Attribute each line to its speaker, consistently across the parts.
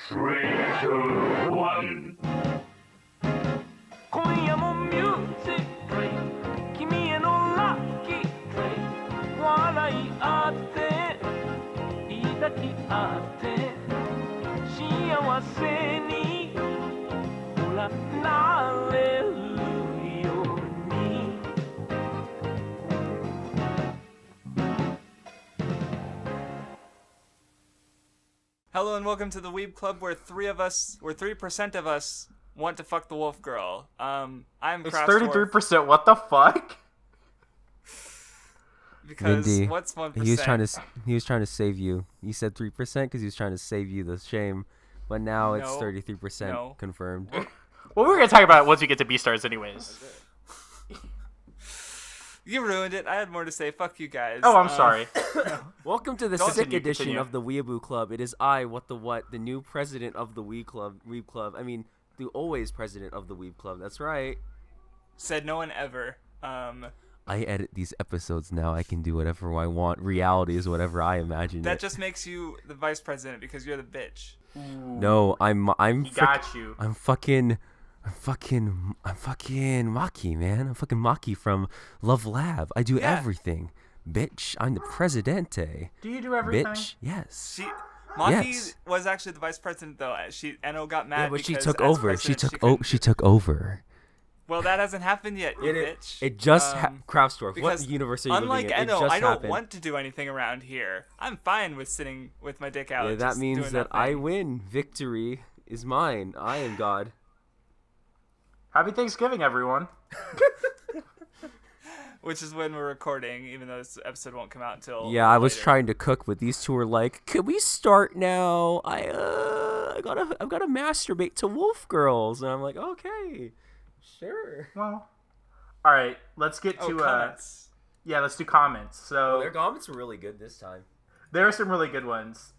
Speaker 1: Three, two, one.
Speaker 2: 今夜もミュージック君へのラッキー笑い合って抱き合って幸せにほらなれるように
Speaker 3: Hello and welcome to the Weeb Club, where 3% of us want to fuck the wolf girl. I'm
Speaker 4: It's
Speaker 3: Craftsdwarf,
Speaker 4: 33%. What the fuck?
Speaker 3: because
Speaker 5: Mindy,
Speaker 3: what's 1%?
Speaker 5: he was trying to save you. You said 3% because he was trying to save you the shame, but now it's
Speaker 3: No.
Speaker 5: 33%
Speaker 3: No.
Speaker 5: confirmed.
Speaker 4: Well, we're gonna talk about it once we get to B-stars anyways.
Speaker 3: You ruined it. I had more to say. Fuck you guys.
Speaker 4: Oh, I'm sorry.
Speaker 5: Welcome to the
Speaker 3: Don't
Speaker 5: sick
Speaker 4: continue,
Speaker 5: edition
Speaker 4: continue.
Speaker 5: of the Weeaboo Club. It is I, the new president of the Weeb Club. I mean, the always president of the Weeb Club. That's right.
Speaker 3: Said no one ever.
Speaker 5: I edit these episodes now. I can do whatever I want. Reality is whatever I imagine
Speaker 3: That
Speaker 5: it.
Speaker 3: just makes you the vice president because you're the bitch.
Speaker 5: No, I'm
Speaker 4: He got you.
Speaker 5: I'm fucking Maki, man. I'm fucking Maki from Love Lab. I do
Speaker 3: Yeah.
Speaker 5: everything. Bitch, I'm the presidente.
Speaker 4: Do you do everything?
Speaker 5: Bitch, yes.
Speaker 3: Maki
Speaker 5: Yes.
Speaker 3: was actually the vice president though. Eno got mad.
Speaker 5: Yeah, but she
Speaker 3: because
Speaker 5: took
Speaker 3: as
Speaker 5: over. She
Speaker 3: president,
Speaker 5: took
Speaker 3: couldn't-
Speaker 5: took over.
Speaker 3: Well, that hasn't happened yet, you bitch.
Speaker 5: It just Craftsdorf. What
Speaker 3: Because
Speaker 5: universe are you
Speaker 3: unlike
Speaker 5: living in?
Speaker 3: Eno,
Speaker 5: It just
Speaker 3: I don't
Speaker 5: happened.
Speaker 3: want to do anything around here. I'm fine with sitting with my dick out.
Speaker 5: Yeah, that
Speaker 3: just
Speaker 5: means
Speaker 3: doing
Speaker 5: that I
Speaker 3: nothing.
Speaker 5: win. Victory is mine. I am God.
Speaker 4: Happy Thanksgiving, everyone.
Speaker 3: Which is when we're recording, even though this episode won't come out until.
Speaker 5: Yeah, I was
Speaker 3: later.
Speaker 5: trying to cook, but these two were like, "Can we start now? I've gotta masturbate to wolf girls," and I'm like, "Okay, sure."
Speaker 4: Well, all right. Let's get
Speaker 3: Oh,
Speaker 4: to
Speaker 3: comments.
Speaker 4: yeah. Let's do comments. So
Speaker 5: Their comments were really good this time.
Speaker 4: there are some really good ones.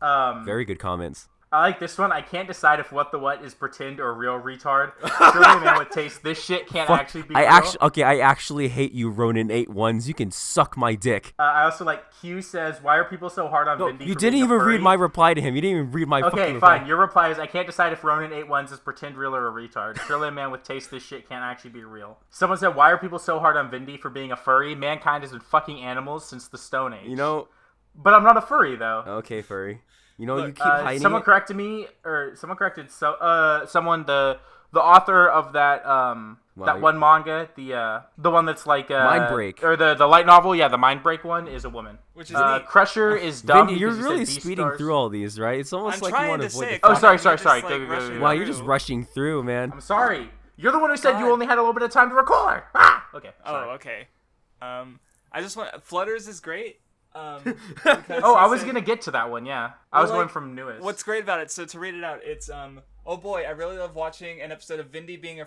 Speaker 5: Very good comments.
Speaker 4: I like this one. I can't decide if what the what is pretend or real retard. Surely a man with taste. This shit can't actually be real.
Speaker 5: I actually hate you, Ronin 81s. You can suck my dick.
Speaker 4: I also like Q says, why are people so hard on
Speaker 5: No,
Speaker 4: Vindy
Speaker 5: you
Speaker 4: for
Speaker 5: didn't
Speaker 4: being a
Speaker 5: even read
Speaker 4: furry?
Speaker 5: my reply to him. You didn't even read my fucking
Speaker 4: Okay,
Speaker 5: reply.
Speaker 4: fine. Your reply is, I can't decide if Ronin 81s is pretend real or a retard. Surely a man with taste, this shit can't actually be real. Someone said, why are people so hard on Vindy for being a furry? Mankind has been fucking animals since the Stone Age.
Speaker 5: You know,
Speaker 4: But I'm not a furry, though.
Speaker 5: okay, furry. You know,
Speaker 3: Look,
Speaker 5: you keep hiding
Speaker 4: Someone
Speaker 5: it.
Speaker 4: corrected me, or someone corrected someone, the author of that that one manga, the one that's like
Speaker 5: Mindbreak.
Speaker 4: or the light novel, yeah, the Mindbreak one is a woman.
Speaker 3: Which is neat.
Speaker 4: Crusher is dumb.
Speaker 5: Vindy, you're
Speaker 4: because you
Speaker 5: really
Speaker 4: said
Speaker 5: speeding
Speaker 4: B-stars.
Speaker 5: through all these, right? It's almost
Speaker 3: I'm
Speaker 5: like you
Speaker 3: trying
Speaker 5: want
Speaker 3: to
Speaker 5: to avoid
Speaker 3: say
Speaker 5: the
Speaker 3: it.
Speaker 4: Oh,
Speaker 5: comment.
Speaker 4: sorry.
Speaker 3: You're just,
Speaker 4: Go,
Speaker 3: like,
Speaker 4: go, go,
Speaker 3: rushing
Speaker 4: go.
Speaker 5: Wow, you're just
Speaker 3: through.
Speaker 5: rushing through, man.
Speaker 4: I'm sorry. You're the one who said you
Speaker 3: God.
Speaker 4: only had a little bit of time to record. Ah! Okay.
Speaker 3: Oh,
Speaker 4: Sorry.
Speaker 3: okay. I just want Flutters is great.
Speaker 4: Oh,
Speaker 3: because
Speaker 4: I
Speaker 3: he
Speaker 4: was
Speaker 3: said-
Speaker 4: gonna get to that one. Yeah, I was
Speaker 3: Well,
Speaker 4: going
Speaker 3: like,
Speaker 4: from newest.
Speaker 3: What's great about it? So to read it out, it's oh boy, I really love watching an episode of Vindy being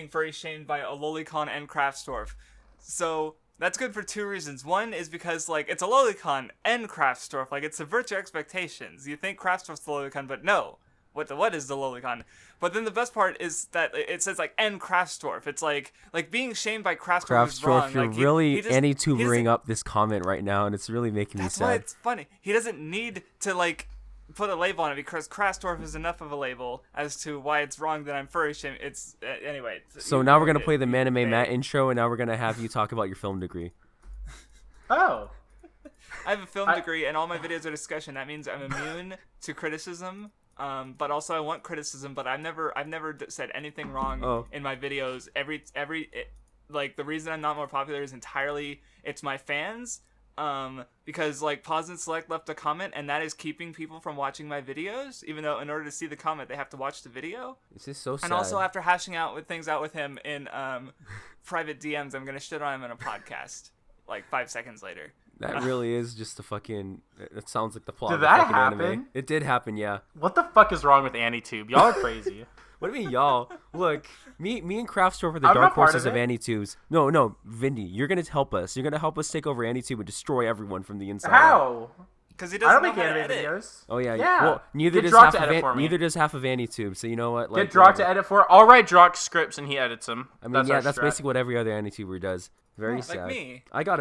Speaker 3: furry shamed by a lolicon and Craftsdorf. So that's good for two reasons. One is because like it's a lolicon and Craftsdorf, like it subverts your expectations. You think Craftsdorf's the lolicon, but no. What is the lolicon? But then the best part is that it says like and Craftsdorf. It's like being shamed by Craftsdorf is wrong.
Speaker 5: Craftsdorf, you're
Speaker 3: Like, he
Speaker 5: really
Speaker 3: just- he
Speaker 5: anti-tubering
Speaker 3: doesn't-
Speaker 5: up this comment right now, and it's really making me
Speaker 3: That's why
Speaker 5: sad.
Speaker 3: it's funny. He doesn't need to like put a label on it because Craftsdorf is enough of a label as to why it's wrong that I'm furry shame. It's anyway.
Speaker 5: So now we're gonna play the Manime Matt intro, and now we're gonna have you talk about your film degree.
Speaker 4: Oh,
Speaker 3: I have a film degree, and all my videos are discussion. That means I'm immune to criticism. But also I want criticism. But I've never said anything wrong in my videos. Like the reason I'm not more popular is entirely it's my fans. Because like Pause and Select left a comment, and that is keeping people from watching my videos. Even though in order to see the comment, they have to watch the video.
Speaker 5: This is so sad.
Speaker 3: And also after hashing out things out with him in private DMs, I'm gonna shit on him in a podcast. Like 5 seconds later.
Speaker 5: That really is just a fucking. It sounds like the plot.
Speaker 4: Did
Speaker 5: of a
Speaker 4: that
Speaker 5: fucking
Speaker 4: happen?
Speaker 5: Anime. It did happen, yeah.
Speaker 4: what the fuck is wrong with AniTube? Y'all are crazy.
Speaker 5: What do you mean, y'all? Look, me and Craftsdorf are the
Speaker 4: I'm
Speaker 5: dark
Speaker 4: not part
Speaker 5: horses
Speaker 4: of
Speaker 5: of
Speaker 4: it.
Speaker 5: AniTubes. No, Vindy, you're gonna help us. You're gonna help us take over AniTube and destroy everyone from the inside. out.
Speaker 4: How?
Speaker 3: Because he
Speaker 4: I
Speaker 3: doesn't
Speaker 4: don't make
Speaker 3: know how to
Speaker 4: anime
Speaker 3: edit.
Speaker 4: videos.
Speaker 5: Oh yeah.
Speaker 4: Yeah.
Speaker 5: Well, neither
Speaker 4: Get
Speaker 5: does
Speaker 4: Drock
Speaker 5: half
Speaker 4: to
Speaker 5: of
Speaker 4: edit for me.
Speaker 5: neither does half of AniTube. So you know what?
Speaker 4: Get Drock to
Speaker 5: whatever.
Speaker 4: edit for. I'll write Drock scripts and he edits them.
Speaker 5: I mean,
Speaker 4: our
Speaker 5: that's
Speaker 4: strat.
Speaker 5: basically what every other AniTuber does. Very sad.
Speaker 3: Like me.
Speaker 5: I got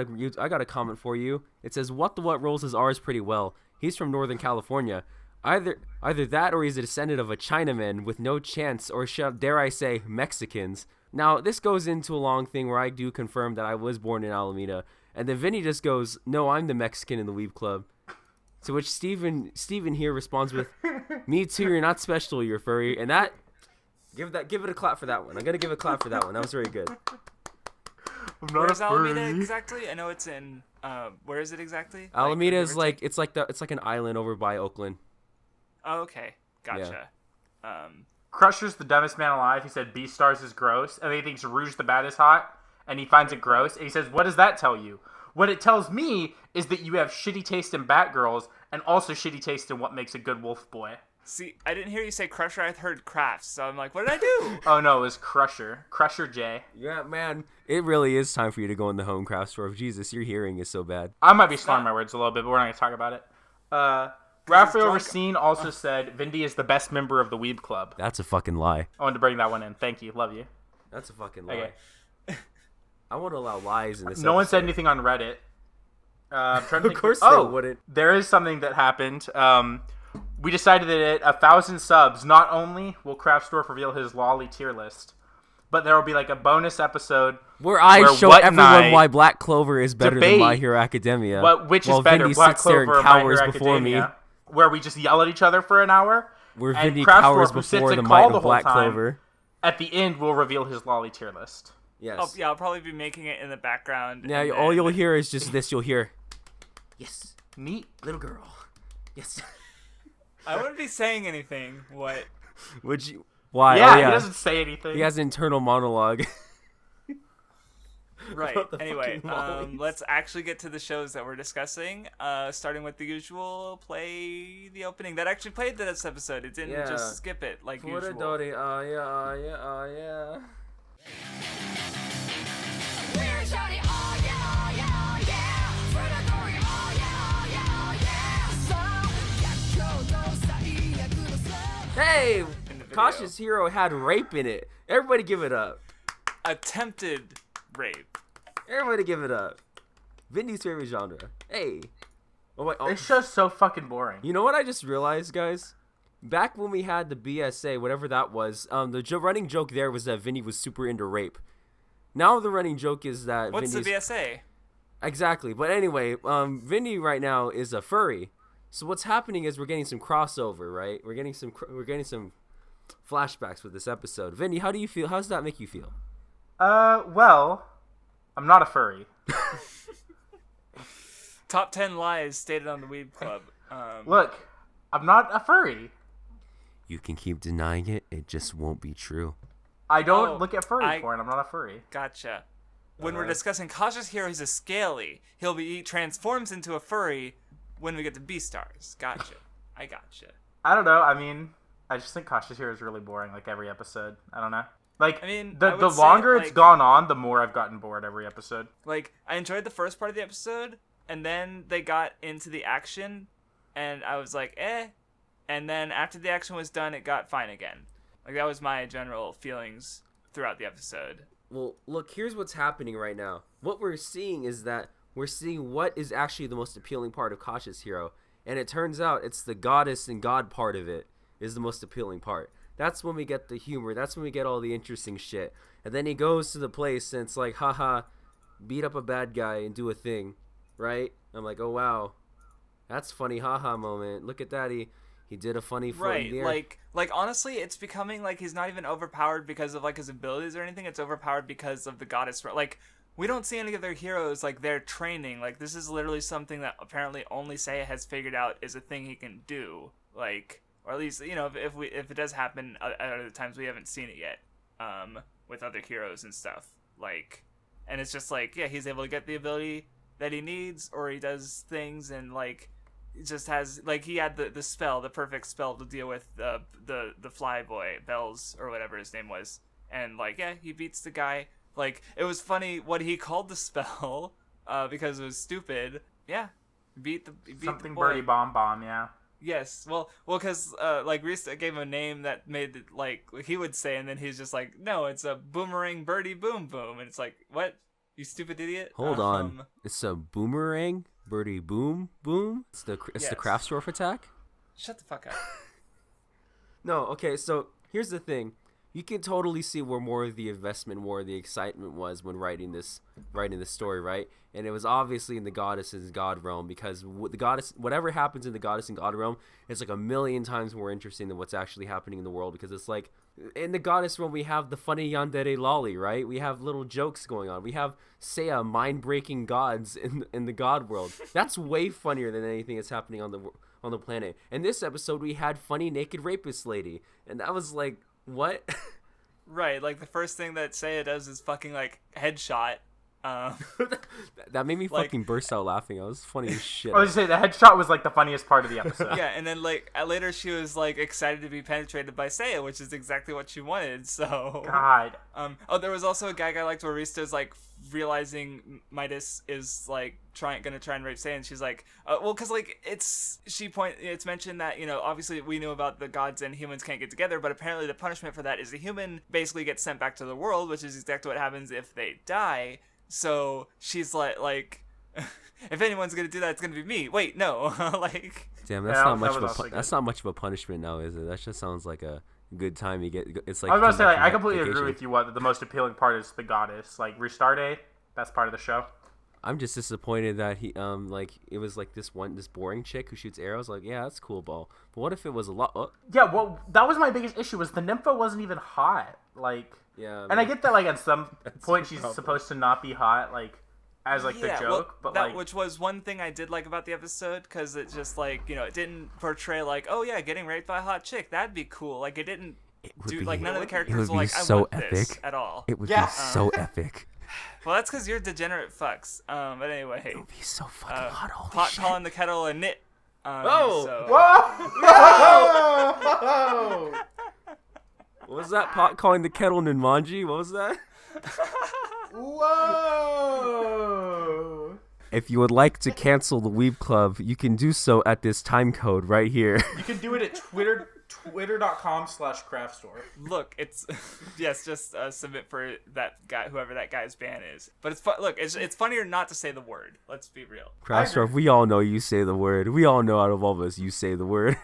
Speaker 5: a comment for you. It says, "What rolls his R's pretty well. He's from Northern California. Either that or he's a descendant of a Chinaman with no chance, or dare I say, Mexicans. Now, this goes into a long thing where I do confirm that I was born in Alameda, and then Vinny just goes, no, I'm the Mexican in the Weeb Club. To which Steven here responds with, me too, you're not special, you're furry. And that, give it a clap for that one. I'm going to give a clap for that one. That was very good.
Speaker 3: Where's Alameda exactly? I know it's in, where is it exactly?
Speaker 5: Alameda is like, it's like an island over by Oakland.
Speaker 3: Oh, okay. Gotcha.
Speaker 4: Crusher's the dumbest man alive. He said Beastars is gross, and he thinks Rouge the Bat is hot, and he finds it gross, and he says, what does that tell you? What it tells me is that you have shitty taste in Batgirls, and also shitty taste in what makes a good wolf boy.
Speaker 3: See, I didn't hear you say Crusher, I heard Crafts, so I'm like, what did I do?
Speaker 4: Oh no, it was Crusher. Crusher J.
Speaker 5: Yeah, man. It really is time for you to go in the home craft store. Jesus, your hearing is so bad.
Speaker 4: I might be slurring my words a little bit, but we're not going to talk about it. Raphael Racine also said Vindy is the best member of the Weeb Club.
Speaker 5: That's a fucking lie.
Speaker 4: I wanted to bring that one in. Thank you. Love you.
Speaker 5: That's a fucking lie.
Speaker 4: Okay.
Speaker 5: I want to allow lies in this
Speaker 4: No one
Speaker 5: episode.
Speaker 4: said anything on Reddit. I'm trying to
Speaker 5: Of
Speaker 4: think.
Speaker 5: course
Speaker 4: Oh,
Speaker 5: they wouldn't.
Speaker 4: there is something that happened. We decided that at 1,000 subs, not only will Craftsdorf reveal his lolly tier list, but there will be like a bonus episode
Speaker 5: Where I show
Speaker 4: What
Speaker 5: everyone
Speaker 4: and I
Speaker 5: why Black Clover is better
Speaker 4: debate
Speaker 5: than My Hero Academia.
Speaker 4: which is
Speaker 5: while
Speaker 4: better,
Speaker 5: Vindy
Speaker 4: Black
Speaker 5: sits there
Speaker 4: Clover
Speaker 5: and
Speaker 4: or My
Speaker 5: cowers
Speaker 4: Hero
Speaker 5: before me.
Speaker 4: Academia, where we just yell at each other for an hour.
Speaker 5: Where
Speaker 4: and
Speaker 5: Vindy
Speaker 4: Craftsdorf,
Speaker 5: cowers
Speaker 4: who sits
Speaker 5: before
Speaker 4: and
Speaker 5: the
Speaker 4: call
Speaker 5: might
Speaker 4: the
Speaker 5: of
Speaker 4: whole
Speaker 5: Black
Speaker 4: time,
Speaker 5: Clover.
Speaker 4: At the end, we'll reveal his lolly tier list.
Speaker 5: Yes.
Speaker 3: Oh, yeah, I'll probably be making it in the background.
Speaker 5: Now
Speaker 3: and
Speaker 5: all
Speaker 3: then-
Speaker 5: you'll hear is just this. You'll hear, yes,
Speaker 4: Neat.
Speaker 5: little girl. Yes.
Speaker 3: I wouldn't be saying anything. What?
Speaker 5: Would you? Why?
Speaker 4: Yeah,
Speaker 5: Oh,
Speaker 4: he doesn't say anything.
Speaker 5: He has an internal monologue.
Speaker 3: Right.
Speaker 5: About the
Speaker 3: Anyway,
Speaker 5: fucking lollies.
Speaker 3: let's actually get to the shows that we're discussing. Starting with the usual, play the opening that actually played this episode. It didn't
Speaker 5: Yeah.
Speaker 3: just skip it like
Speaker 5: What a
Speaker 3: usual.
Speaker 5: dotty, yeah.
Speaker 6: We're shouting, oh yeah, yeah, yeah. For the glory, oh yeah, yeah, yeah. So, yeah,
Speaker 5: Hey,
Speaker 3: In the video.
Speaker 5: Cautious Hero had rape in it. Everybody give it up.
Speaker 3: Attempted rape.
Speaker 5: Everybody give it up. Vindy's favorite genre. Hey. Oh wait. Oh.
Speaker 4: This show's so fucking boring.
Speaker 5: You know what I just realized, guys? Back when we had the BSA, whatever that was, the running joke there was that Vinny was super into rape. Now the running joke is that
Speaker 3: What's
Speaker 5: Vinny's...
Speaker 3: the BSA?
Speaker 5: Exactly. But anyway, Vinny right now is a furry. So what's happening is we're getting some crossover, right? We're getting some flashbacks with this episode. Vinny, how do you feel? How does that make you feel?
Speaker 4: Well, I'm not a furry.
Speaker 3: Top 10 lies stated on the Weeb Club.
Speaker 4: Look, I'm not a furry.
Speaker 5: You can keep denying it. It just won't be true.
Speaker 4: I don't
Speaker 3: Oh,
Speaker 4: look at furry
Speaker 3: I-
Speaker 4: porn. I'm not a furry.
Speaker 3: Gotcha. When we're discussing Cautious Hero, he's a scaly. He transforms into a furry when we get to Beastars. Gotcha. I gotcha.
Speaker 4: I don't know. I mean, I just think Cautious Hero is really boring, like every episode. I don't know. Like,
Speaker 3: I mean,
Speaker 4: the
Speaker 3: I would say,
Speaker 4: longer it's
Speaker 3: like-
Speaker 4: gone on, the more I've gotten bored every episode.
Speaker 3: Like, I enjoyed the first part of the episode, and then they got into the action, and I was like, eh. And then after the action was done, it got fine again. Like, that was my general feelings throughout the episode.
Speaker 5: Well, look, here's what's happening right now. What we're seeing is that we're seeing what is actually the most appealing part of Cautious Hero. And it turns out it's the goddess and god part of it is the most appealing part. That's when we get the humor. That's when we get all the interesting shit. And then he goes to the place and it's like, haha, beat up a bad guy and do a thing, right? I'm like, oh, wow. That's funny, haha moment. Look at that. He did a funny foot
Speaker 3: Right,
Speaker 5: in the air.
Speaker 3: like honestly, it's becoming like he's not even overpowered because of like his abilities or anything. It's overpowered because of the goddess. Like, we don't see any of their heroes like they're training. Like, this is literally something that apparently only Seiya has figured out is a thing he can do. Like, or at least, you know, if it does happen at other times, we haven't seen it yet. With other heroes and stuff. Like, and it's just like, yeah, he's able to get the ability that he needs, or he does things and like. It just has like he had the spell, the perfect spell to deal with the fly boy Bells or whatever his name was, and like yeah, he beats the guy. Like, it was funny what he called the spell because it was stupid. Yeah, beat the
Speaker 4: Something
Speaker 3: boy.
Speaker 4: birdie bomb bomb, yeah.
Speaker 3: Yes, well, because like Reese gave him a name that made it like he would say, and then he's just like, no, it's a boomerang birdie boom boom, and it's like, what, you stupid idiot?
Speaker 5: Hold on. It's a boomerang, birdie boom boom. It's the
Speaker 3: Yes.
Speaker 5: Kraftsdorf attack.
Speaker 3: Shut the fuck up.
Speaker 5: No, okay, so here's the thing. You can totally see where more of the investment, more of the excitement was when writing this story, right? And it was obviously in the goddess and god realm, because the goddess, whatever happens in the goddess and god realm, it's like a million times more interesting than what's actually happening in the world, because it's like in the goddess realm we have the funny yandere lolly, right? We have little jokes going on. We have Seiya mind-breaking gods in the god world. That's way funnier than anything that's happening on the planet. In this episode we had funny naked rapist lady, and that was like, what?
Speaker 3: Right, like the first thing that Seiya does is fucking like headshot.
Speaker 5: That made me
Speaker 3: Like-
Speaker 5: fucking burst out laughing. I was funny as shit.
Speaker 4: I was gonna say the headshot was like the funniest part of the episode.
Speaker 3: Yeah, and then like later she was like excited to be penetrated by Seiya, which is exactly what she wanted. So
Speaker 4: God.
Speaker 3: oh, there was also a gag I liked where Rista's like realizing Midas is like gonna try and rape Seiya, and she's like, well, because like it's mentioned that, you know, obviously we knew about the gods and humans can't get together, but apparently the punishment for that is the human basically gets sent back to the world, which is exactly what happens if they die. So she's like if anyone's gonna do that, it's gonna be me. Wait, no. Like,
Speaker 5: Damn, that's
Speaker 4: Yeah,
Speaker 5: not
Speaker 4: that
Speaker 5: much
Speaker 4: was
Speaker 5: of a
Speaker 4: also
Speaker 5: that's
Speaker 4: good.
Speaker 5: not much of a punishment now, is it? That just sounds like a good time you get. It's like
Speaker 4: I was about to say,
Speaker 5: come
Speaker 4: like,
Speaker 5: back
Speaker 4: I
Speaker 5: from
Speaker 4: completely agree
Speaker 5: vacation.
Speaker 4: with you. What the most appealing part is the goddess, like Restarte. That's part of the show.
Speaker 5: I'm just disappointed that he like it was like this boring chick who shoots arrows. Like, yeah, that's cool, ball. But what if it was a lot? Oh,
Speaker 4: Yeah, well, that was my biggest issue. Was the nympho wasn't even hot. Like,
Speaker 5: yeah.
Speaker 4: and I get that, like, at some point
Speaker 5: the
Speaker 4: she's
Speaker 5: problem.
Speaker 4: supposed to not be hot, like, as like the joke. But
Speaker 3: that
Speaker 4: like,
Speaker 3: which was one thing I did like about the episode, because it just like, you know, it didn't portray like, oh yeah, getting raped by a hot chick, that'd be cool. Like, it didn't
Speaker 5: would
Speaker 3: do
Speaker 5: be-
Speaker 3: like none of the
Speaker 5: it
Speaker 3: characters
Speaker 5: would
Speaker 3: were
Speaker 5: be
Speaker 3: like,
Speaker 5: so
Speaker 3: I want this
Speaker 5: epic.
Speaker 3: at all.
Speaker 5: It would
Speaker 4: Yeah.
Speaker 5: be so epic.
Speaker 3: Well, that's because you're degenerate fucks. But anyway,
Speaker 5: It would be so fucking
Speaker 3: uh,
Speaker 5: hot. Holy
Speaker 3: pot
Speaker 5: shit.
Speaker 3: calling the kettle a knit.
Speaker 5: Oh!
Speaker 3: So,
Speaker 4: whoa!
Speaker 5: What was that? Pot calling the kettle Ninmanji? What was that?
Speaker 4: Whoa!
Speaker 5: If you would like to cancel the Weeb Club, you can do so at this time code right here.
Speaker 4: You can do it at twitter.com/craftstore.
Speaker 3: look, it's yes, just submit for that guy, whoever that guy's ban is. But it's look, it's funnier not to say the word. Let's be real.
Speaker 5: Craftstorf, we all know you say the word. We all know out of all of us you say the word.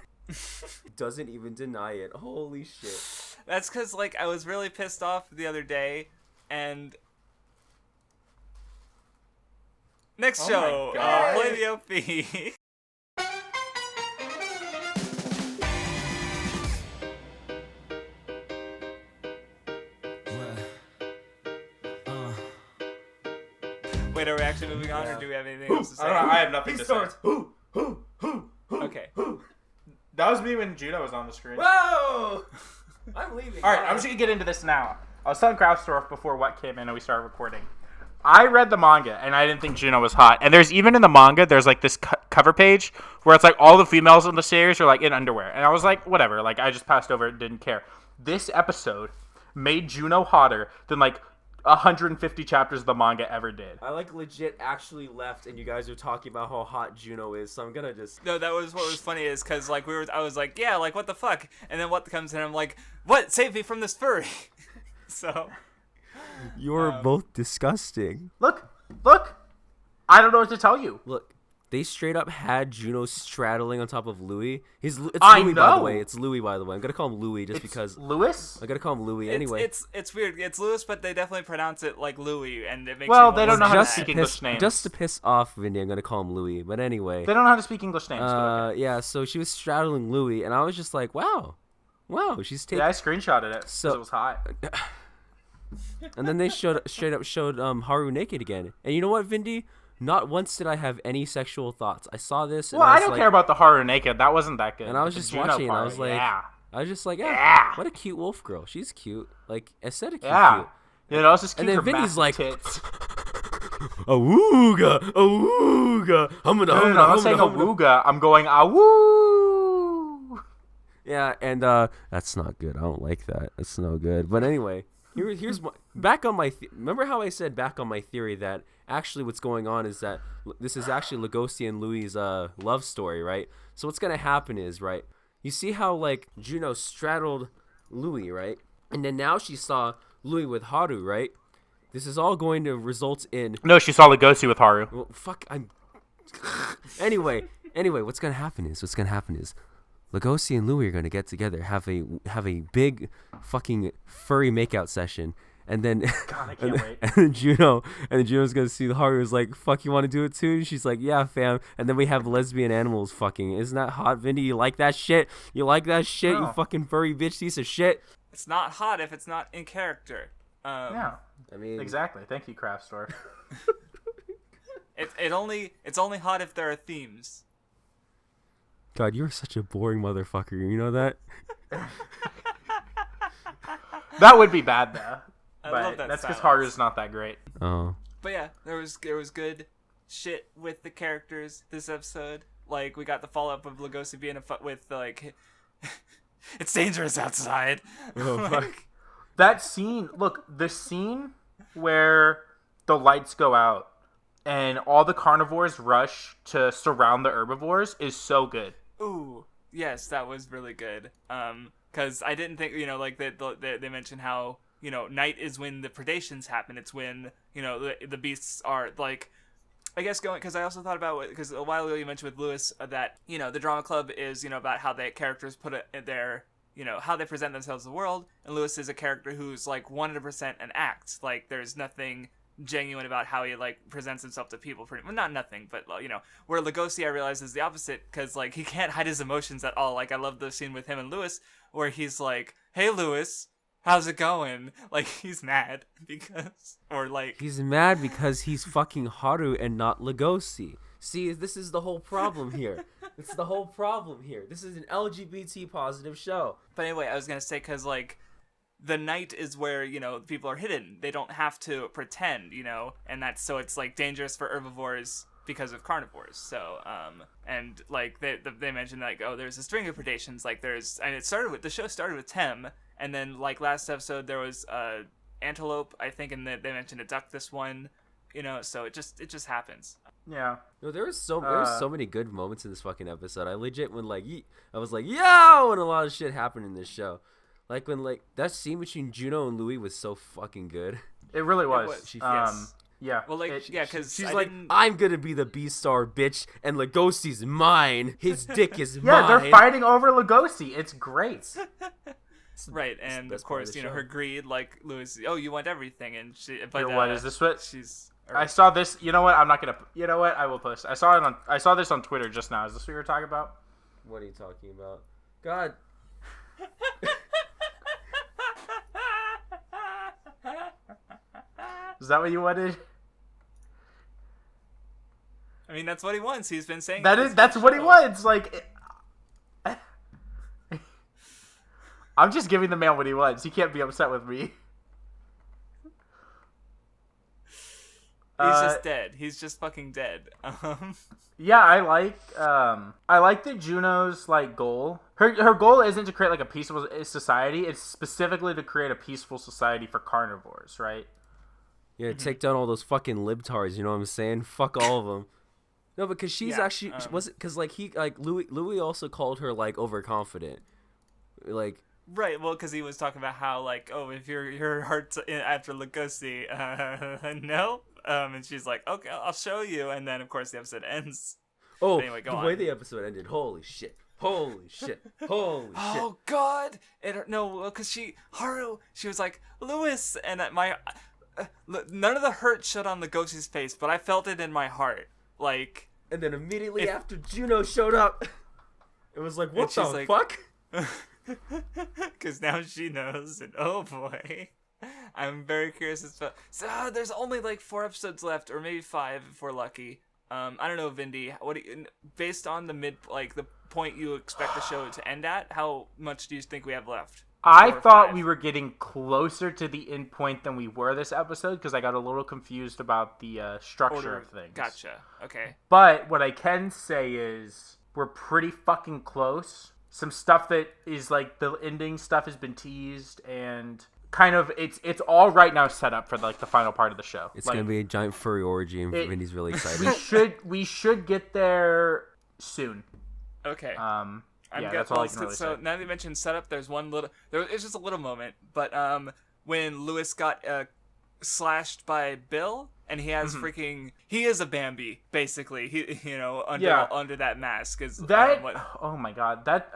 Speaker 5: Doesn't even deny it. Holy shit.
Speaker 3: That's because like I was really pissed off the other day, and next
Speaker 4: Oh
Speaker 3: show,
Speaker 4: my God.
Speaker 3: play the OP. Wait, are we actually moving on, or do we have anything else to say?
Speaker 4: I don't know. I have nothing to say.
Speaker 3: Okay.
Speaker 4: That was me when Juno was on the screen.
Speaker 5: Whoa! I'm leaving.
Speaker 4: All right, I'm just gonna get into this now. I was telling Krautsdorf before what came in and we started recording. I read the manga and I didn't think Juno was hot. And there's even in the manga, there's like this cover page where it's like all the females in the series are like in underwear. And I was like, whatever. Like I just passed over it, didn't care. This episode made Juno hotter than like 150 chapters of the manga ever did.
Speaker 5: I like legit actually left and you guys are talking about how hot Juno is, so I'm gonna just...
Speaker 3: No, that was what was funny is because like I was like, yeah, like what the fuck, and then what comes in, I'm like, what? Save me from this furry. So
Speaker 5: You're both disgusting.
Speaker 4: Look. I don't know what to tell you.
Speaker 5: Look, they straight up had Juno straddling on top of Louis. It's
Speaker 4: I
Speaker 5: Louis, by the
Speaker 4: know.
Speaker 5: way. It's Louis, by the way. I'm gonna call him Louis just
Speaker 4: It's
Speaker 5: because...
Speaker 4: Lewis?
Speaker 5: I gotta call him Louis anyway.
Speaker 3: it's weird. It's Lewis, but they definitely pronounce it like Louis, and it makes
Speaker 4: Well,
Speaker 3: me
Speaker 4: they
Speaker 3: want
Speaker 4: don't know how to
Speaker 3: say
Speaker 5: just
Speaker 3: that.
Speaker 4: speak
Speaker 5: to
Speaker 4: English
Speaker 5: piss,
Speaker 4: names.
Speaker 5: just to piss off Vinny, I'm gonna call him Louis. But anyway,
Speaker 4: They don't know how to speak English names. but okay.
Speaker 5: yeah. So she was straddling Louis, and I was just like, wow, she's taking.
Speaker 4: Yeah, I screenshotted it because
Speaker 5: So-
Speaker 4: it was hot.
Speaker 5: And then they straight up showed Haru naked again. And you know what, Vindy? Not once did I have any sexual thoughts. I saw this. And
Speaker 4: Well, I
Speaker 5: was
Speaker 4: don't
Speaker 5: like,
Speaker 4: care about the Haru naked. That wasn't that good.
Speaker 5: And I was
Speaker 4: The
Speaker 5: just
Speaker 4: Juno
Speaker 5: watching, and I
Speaker 4: part,
Speaker 5: was like,
Speaker 4: yeah.
Speaker 5: yeah, what a cute wolf girl. She's cute, like aesthetically
Speaker 4: Yeah.
Speaker 5: cute.
Speaker 4: You know, it's just cute
Speaker 5: And then
Speaker 4: for
Speaker 5: Vinny's
Speaker 4: massive
Speaker 5: like,
Speaker 4: tits.
Speaker 5: awooga, awooga, humana,
Speaker 4: No,
Speaker 5: humana,
Speaker 4: I'm not saying
Speaker 5: humana, humana.
Speaker 4: awooga. I'm going awoo.
Speaker 5: Yeah, and that's not good. I don't like that. That's no good. But anyway, here's my back on my. Remember how I said back on my theory that actually what's going on is that this is actually Lugosi and Louis' love story, right? So what's gonna happen is, right? You see how like Juno straddled Louis, right? And then now she saw Louis with Haru, right? This is all going to result in
Speaker 4: No, she saw Lugosi with Haru.
Speaker 5: well, fuck. I'm. anyway, what's gonna happen is Lugosi and Louis are gonna get together, have a big fucking furry makeout session, and then
Speaker 4: God, I can't wait.
Speaker 5: and then Juno's gonna see Haru's like, fuck, you want to do it too? And she's like, yeah, fam. And then we have lesbian animals fucking. Isn't that hot, Vindy? You like that shit? You like that shit?
Speaker 4: No.
Speaker 5: You fucking furry bitch piece of shit.
Speaker 3: It's not hot if it's not in character.
Speaker 4: Yeah,
Speaker 5: I mean,
Speaker 4: exactly. Thank you, Craft Store.
Speaker 3: It's only hot if there are themes.
Speaker 5: God, you're such a boring motherfucker. You know that?
Speaker 4: That would be bad though.
Speaker 3: I
Speaker 4: But
Speaker 3: love that
Speaker 4: that's because
Speaker 3: silence.
Speaker 4: Haru's not that great.
Speaker 5: Oh.
Speaker 3: But yeah, there was good shit with the characters this episode. Like we got the follow up of Lugosi being with like, it's dangerous outside.
Speaker 5: Oh, fuck.
Speaker 4: That scene, look, the scene where the lights go out and all the carnivores rush to surround the herbivores is so good.
Speaker 3: Ooh, yes, that was really good. Because I didn't think, like they mentioned how, night is when the predations happen. It's when, the beasts are like, I guess because I also thought about, because a while ago you mentioned with Lewis that, the drama club is, about how the characters put it in their, how they present themselves to the world. And Lewis is a character who's like 100% an act. Like there's nothing genuine about how he like presents himself to people. Well, not nothing, but where Lugosi I realize is the opposite, because like he can't hide his emotions at all. Like I love the scene with him and Lewis where he's like, "Hey Lewis, how's it going?" Like he's mad because, or like
Speaker 5: He's mad because he's fucking Haru and not Lugosi. See, this is the whole problem here. It's the whole problem here. This is an LGBT positive show.
Speaker 3: But anyway, I was gonna say, because like the night is where people are hidden. They don't have to pretend, and that's so it's like dangerous for herbivores because of carnivores. So and like they mentioned like, oh, there's a string of predations. Like and the show started with Tem, and then like last episode there was antelope, I think, and they mentioned a duck this one. So it just happens.
Speaker 4: Yeah.
Speaker 5: No, there was so many good moments in this fucking episode. I legit I was like, yo, and a lot of shit happened in this show. Like when like that scene between Juno and Louis was so fucking good.
Speaker 4: It really was.
Speaker 3: Yes.
Speaker 4: Yeah.
Speaker 3: Well, like because
Speaker 5: She's like, I'm gonna be the B-star, bitch, and Lugosi's mine. His dick is
Speaker 4: yeah,
Speaker 5: mine.
Speaker 4: they're fighting over Lugosi. It's great.
Speaker 3: right, and of
Speaker 5: best part of
Speaker 3: course
Speaker 5: the show.
Speaker 3: her greed, like Louis, oh, you want everything, and she. But
Speaker 4: Here, what is this? What
Speaker 3: she's.
Speaker 4: I saw this. You know what? I'm not gonna. You know what? I will post. I saw this on Twitter just now. Is this what you were talking about?
Speaker 5: What are you talking about? God.
Speaker 4: Is that what you wanted?
Speaker 3: I mean, that's what he wants. He's been saying
Speaker 4: That's what he wants. Like, I'm just giving the man what he wants. He can't be upset with me.
Speaker 3: He's just dead. He's just fucking dead.
Speaker 4: Yeah, I like that Juno's like goal. Her goal isn't to create like a peaceful society. It's specifically to create a peaceful society for carnivores, right?
Speaker 5: Yeah, take down all those fucking libtards. You know what I'm saying? Fuck all of them. No, because she's actually was it because like Louis also called her like overconfident, like.
Speaker 3: Right, well, because he was talking about how, like, oh, if your heart's after Lugosi, no? And she's like, okay, I'll show you. And then, of course, the episode ends.
Speaker 5: Oh,
Speaker 3: But anyway, go
Speaker 5: the
Speaker 3: on.
Speaker 5: way the episode ended, holy shit. Holy shit. Holy shit.
Speaker 3: Oh, God! No, because Haru, she was like, Lewis, and none of the hurt showed on Lugosi's face, but I felt it in my heart. Like...
Speaker 5: And then immediately after Juno showed up, it was like, what the
Speaker 3: she's like-
Speaker 5: fuck?
Speaker 3: Because now she knows, and oh boy, I'm very curious as to. So there's only like 4 episodes left, or maybe 5 if we're lucky. I don't know, Vindy. Based on the point you expect the show to end at, how much do you think we have left?
Speaker 4: I
Speaker 3: 4 or
Speaker 4: thought
Speaker 3: 5?
Speaker 4: we were getting closer to the end point than we were this episode because I got a little confused about the structure of things.
Speaker 3: Gotcha. Okay.
Speaker 4: But what I can say is we're pretty fucking close. Some stuff that is like the ending stuff has been teased, and kind of it's all right now set up for like the final part of the show.
Speaker 5: It's
Speaker 4: like,
Speaker 5: gonna be a giant furry orgy, and Vinny's really excited.
Speaker 4: we should get there soon.
Speaker 3: Okay.
Speaker 4: Yeah,
Speaker 3: good.
Speaker 4: that's all I can really
Speaker 3: So
Speaker 4: say.
Speaker 3: now that you mentioned setup, it's just a little moment, but when Lewis got slashed by Bill, and he has he is a Bambi basically. He under that mask is
Speaker 4: That
Speaker 3: what,
Speaker 4: oh my god, that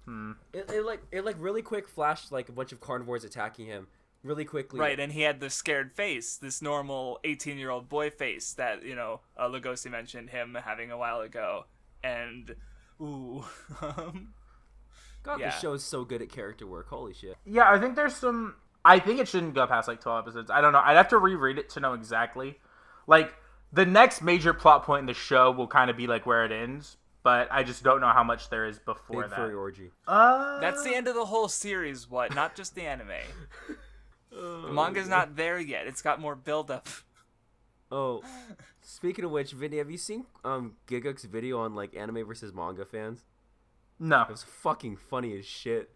Speaker 5: It really quick flashed like a bunch of carnivores attacking him really quickly.
Speaker 3: Right, and he had the scared face, this normal 18-year-old boy face that, Lugosi mentioned him having a while ago. And, ooh.
Speaker 5: God,
Speaker 3: Yeah.
Speaker 5: the show's so good at character work. Holy shit.
Speaker 4: Yeah, I think there's some. I think it shouldn't go past like 12 episodes. I don't know. I'd have to reread it to know exactly. Like, the next major plot point in the show will kind of be like where it ends, but I just don't know how much there is before
Speaker 5: Big
Speaker 4: that.
Speaker 5: furry orgy.
Speaker 3: That's the end of the whole series, what? Not just the anime. The manga's not there yet. It's got more build-up.
Speaker 5: Oh, speaking of which, Vinny, have you seen Giguk's video on like anime versus manga fans?
Speaker 4: No.
Speaker 5: It was fucking funny as shit.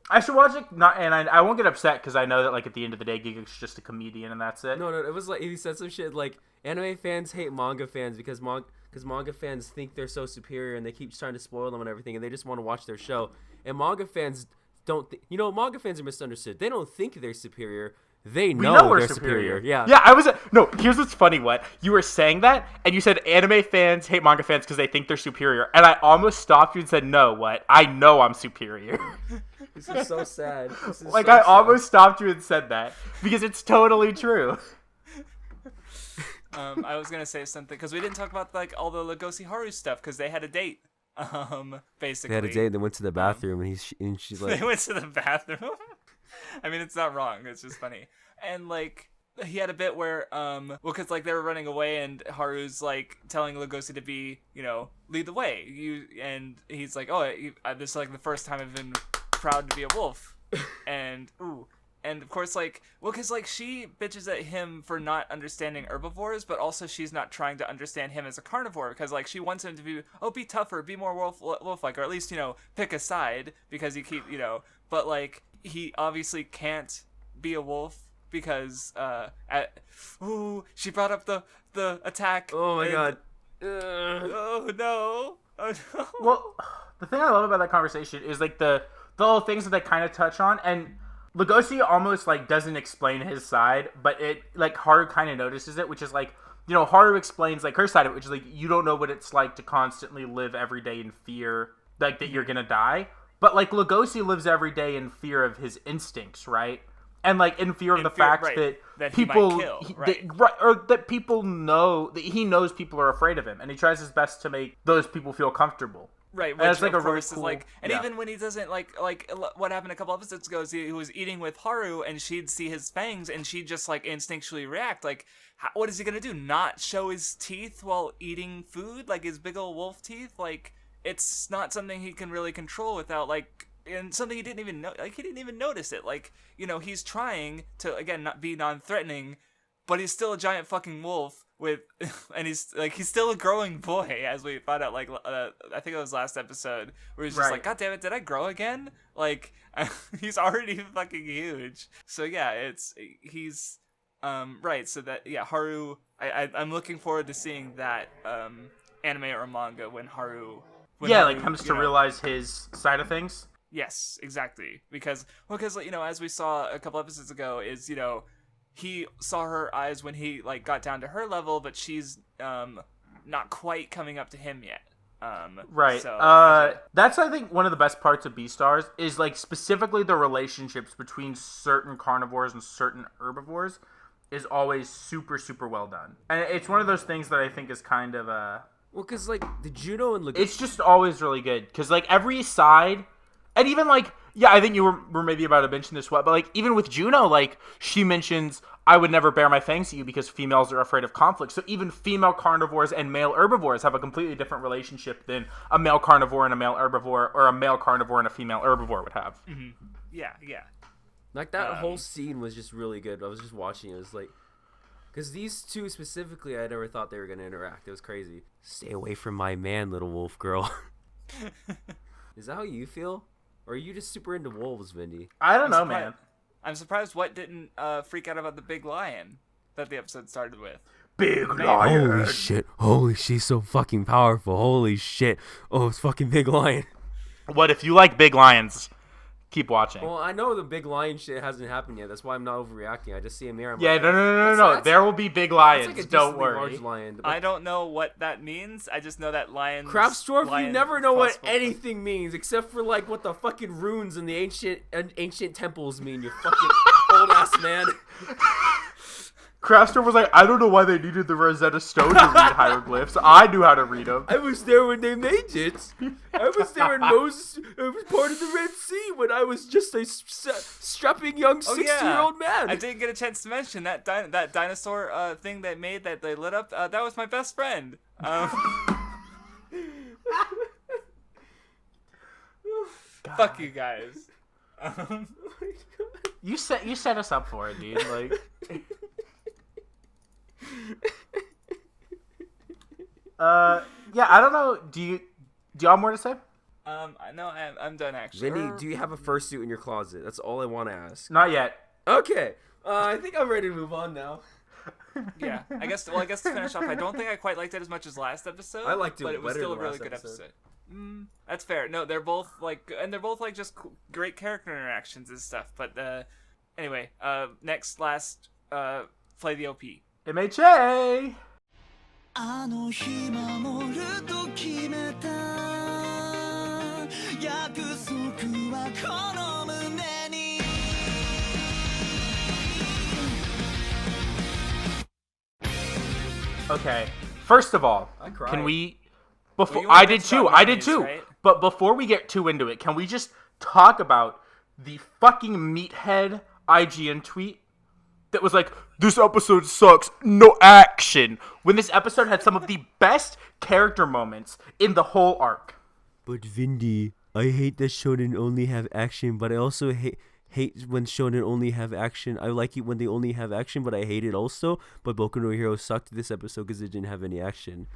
Speaker 4: I should watch it, and I won't get upset because I know that like at the end of the day, Giguk's just a comedian and that's it.
Speaker 5: No, it was like he said some shit like anime fans hate manga fans because manga fans think they're so superior and they keep trying to spoil them and everything and they just want to watch their show. And manga fans don't, manga fans are misunderstood. They don't think they're superior. They know
Speaker 4: we're
Speaker 5: they're superior. Yeah.
Speaker 4: Yeah, I was no. Here's what's funny. What you were saying that, and you said anime fans hate manga fans because they think they're superior, and I almost stopped you and said, "No, what? I know I'm superior."
Speaker 5: This is so sad.
Speaker 4: Like I almost stopped you and said that because it's totally true.
Speaker 3: I was gonna say something because we didn't talk about like all the Lugosi Haru stuff because they had a date. Basically,
Speaker 5: They had a date and they went to the bathroom and she's like,
Speaker 3: they went to the bathroom. I mean, it's not wrong. It's just funny. And like he had a bit where because like they were running away and Haru's like telling Lugosi to be lead the way. And he's like, this is like the first time I've been proud to be a wolf. And and of course because she bitches at him for not understanding herbivores, but also she's not trying to understand him as a carnivore because like she wants him to be tougher, be more wolf-like, or at least pick a side because he keep but like he obviously can't be a wolf because she brought up the attack.
Speaker 5: oh my god.
Speaker 3: Oh no. Oh no.
Speaker 4: Well, the thing I love about that conversation is like the little things that they kind of touch on, and Lugosi almost like doesn't explain his side, but it like Haru kind of notices it, which is like Haru explains like her side of it, which is like you don't know what it's like to constantly live every day in fear like that you're gonna die, but like Lugosi lives every day in fear of his instincts, right? And like in fear of the fact
Speaker 3: right, that he
Speaker 4: people
Speaker 3: might kill, right.
Speaker 4: or that people know that he knows people are afraid of him, and he tries his best to make those people feel comfortable.
Speaker 3: Right,
Speaker 4: And
Speaker 3: which
Speaker 4: it's like
Speaker 3: of
Speaker 4: a really
Speaker 3: course
Speaker 4: cool,
Speaker 3: is like, and
Speaker 4: yeah.
Speaker 3: even when he doesn't like what happened a couple episodes ago is he was eating with Haru and she'd see his fangs and she'd just like instinctually react like, what is he gonna do? Not show his teeth while eating food, like his big old wolf teeth? Like it's not something he can really control without like, and something he didn't even know. Like he didn't even notice it. Like he's trying to again not be non-threatening, but he's still a giant fucking wolf. And he's still a growing boy, as we found out. Like I think it was last episode where he's just
Speaker 4: Right.
Speaker 3: like, God damn it, did I grow again? Like he's already fucking huge. So yeah, he's right. So that Haru. I'm looking forward to seeing that anime or manga when Haru.
Speaker 4: Like comes to realize his side of things.
Speaker 3: Yes, exactly. Because as we saw a couple episodes ago, is he saw her eyes when he like got down to her level, but she's not quite coming up to him yet.
Speaker 4: Right.
Speaker 3: So,
Speaker 4: that's I think one of the best parts of Beastars is like specifically the relationships between certain carnivores and certain herbivores is always super super well done, and it's one of those things that I think is kind of
Speaker 5: Well, because like the Juno and Lugosi.
Speaker 4: it's just always really good because like every side, and even like I think you were maybe about to mention this, but like even with Juno, like she mentions I would never bare my fangs to you because females are afraid of conflict. So even female carnivores and male herbivores have a completely different relationship than a male carnivore and a male herbivore, or a male carnivore and a female herbivore would have.
Speaker 3: yeah.
Speaker 5: Like that whole scene was just really good. I was just watching it. It was like, because these two specifically, I never thought they were gonna interact. It was crazy. Stay away from my man, little wolf girl. Is that how you feel, or are you just super into wolves, Vindy?
Speaker 4: I don't know, man.
Speaker 3: I'm surprised what didn't freak out about the big lion that the episode started with.
Speaker 4: Big lion.
Speaker 5: Holy shit! Holy, she's so fucking powerful. Holy shit! Oh, it's fucking big lion.
Speaker 4: What if you like big lions? keep watching.
Speaker 5: Well, I know the big lion shit hasn't happened yet. That's why I'm not overreacting. I just see a mirror. I'm
Speaker 4: Yeah,
Speaker 5: like,
Speaker 4: no.
Speaker 5: that's-
Speaker 4: There will be big
Speaker 5: It's
Speaker 4: lions.
Speaker 5: like a
Speaker 4: Don't
Speaker 5: decently
Speaker 4: worry.
Speaker 5: large lion.
Speaker 3: I don't know what that means. I just know that lions.
Speaker 5: Craftsdorf, you
Speaker 3: lion
Speaker 5: never know what
Speaker 3: possible-
Speaker 5: anything means except for like what the fucking runes and the ancient temples mean. You fucking old ass man.
Speaker 4: Craftsdorf was like, I don't know why they needed the Rosetta Stone to read hieroglyphs. I knew how to read them.
Speaker 5: I was there when they made it. I was there when Moses was part of the Red Sea when I was just a strapping young 60-year-old man.
Speaker 3: I didn't get a chance to mention that that dinosaur thing they made that they lit up. That was my best friend. Fuck you guys.
Speaker 4: You set us up for it, dude. Like, yeah, I don't know. Do y'all have more to say?
Speaker 3: No, I'm done actually.
Speaker 5: Vinny, do you have a fursuit in your closet? That's all I want to ask.
Speaker 4: Not yet.
Speaker 5: Okay. I think I'm ready to move on now.
Speaker 3: Yeah, I guess. Well, I guess to finish off, I don't think I quite liked it as much as last episode.
Speaker 5: I liked it
Speaker 3: but it was
Speaker 5: better
Speaker 3: still a
Speaker 5: than
Speaker 3: really
Speaker 5: last
Speaker 3: good
Speaker 5: episode.
Speaker 3: episode. That's fair. No, they're both like just great character interactions and stuff. But anyway, last, play the OP.
Speaker 4: MHA.
Speaker 7: あの日守ると決めた約束はこの胸に
Speaker 4: Okay. First of all,
Speaker 5: I cried.
Speaker 4: can we?
Speaker 3: Well,
Speaker 4: Before
Speaker 3: you wanna
Speaker 4: I did
Speaker 3: bitch
Speaker 4: too.
Speaker 3: about
Speaker 4: I did
Speaker 3: memes,
Speaker 4: too.
Speaker 3: right?
Speaker 4: But before we get too into it, can we just talk about the fucking meathead IGN tweet that was like, "This episode sucks. No action." When this episode had some of the best character moments in the whole arc.
Speaker 5: But Vindy, I hate that shonen only have action, but I also hate when shonen only have action. I like it when they only have action, but I hate it also. But Boku no Hero sucked this episode because it didn't have any action.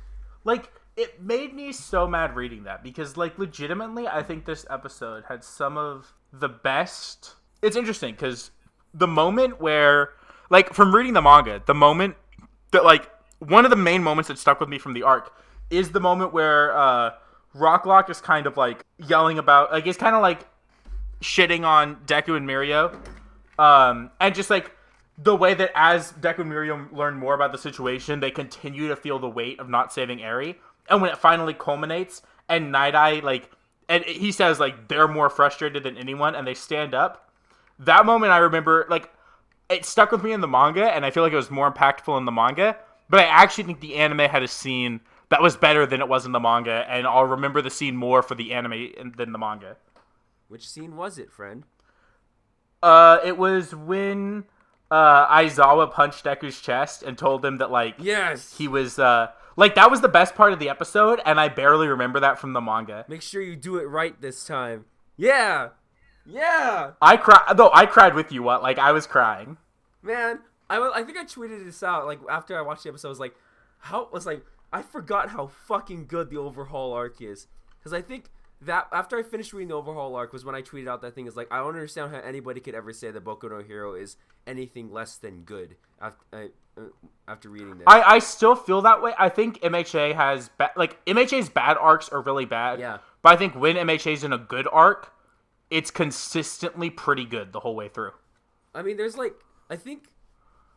Speaker 4: Like, it made me so mad reading that because, like, legitimately, I think this episode had some of the best. It's interesting because the moment where, like, from reading the manga, the moment that, like, one of the main moments that stuck with me from the arc is the moment where Rocklock is kind of, like, yelling about, like, he's kind of, like, shitting on Deku and Mirio. And just, like, the way that as Deku and Mirio learn more about the situation, they continue to feel the weight of not saving Eri. And when it finally culminates, and Night Eye, like, and he says, like, they're more frustrated than anyone, and they stand up. That moment I remember, like, it stuck with me in the manga, and I feel like it was more impactful in the manga. But I actually think the anime had a scene that was better than it was in the manga, and I'll remember the scene more for the anime than the manga.
Speaker 5: Which scene was it, friend?
Speaker 4: It was when Aizawa punched Deku's chest and told him that, like,
Speaker 5: Yes!
Speaker 4: he was, like, that was the best part of the episode, and I barely remember that from the manga.
Speaker 5: Make sure you do it right this time. Yeah! Yeah!
Speaker 4: I cried with you, like, I was crying.
Speaker 5: Man, I think I tweeted this out, like, after I watched the episode, I was like, I forgot how fucking good the overhaul arc is. Because I think that, after I finished reading the overhaul arc, was when I tweeted out that thing, is like, I don't understand how anybody could ever say that Boku no Hero is anything less than good after reading this.
Speaker 4: I still feel that way. I think MHA has, MHA's bad arcs are really bad.
Speaker 5: Yeah.
Speaker 4: But I think when MHA's in a good arc, it's consistently pretty good the whole way through.
Speaker 5: I mean, there's, like, I think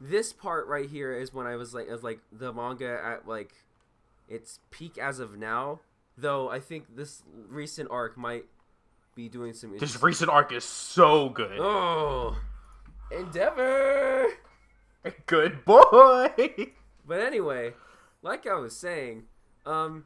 Speaker 5: this part right here is when I was like, the manga at, like, its peak as of now. Though I think this recent arc might be doing some.
Speaker 4: This recent arc is so good.
Speaker 5: Oh, Endeavor.
Speaker 4: Good boy.
Speaker 5: But anyway, like I was saying, when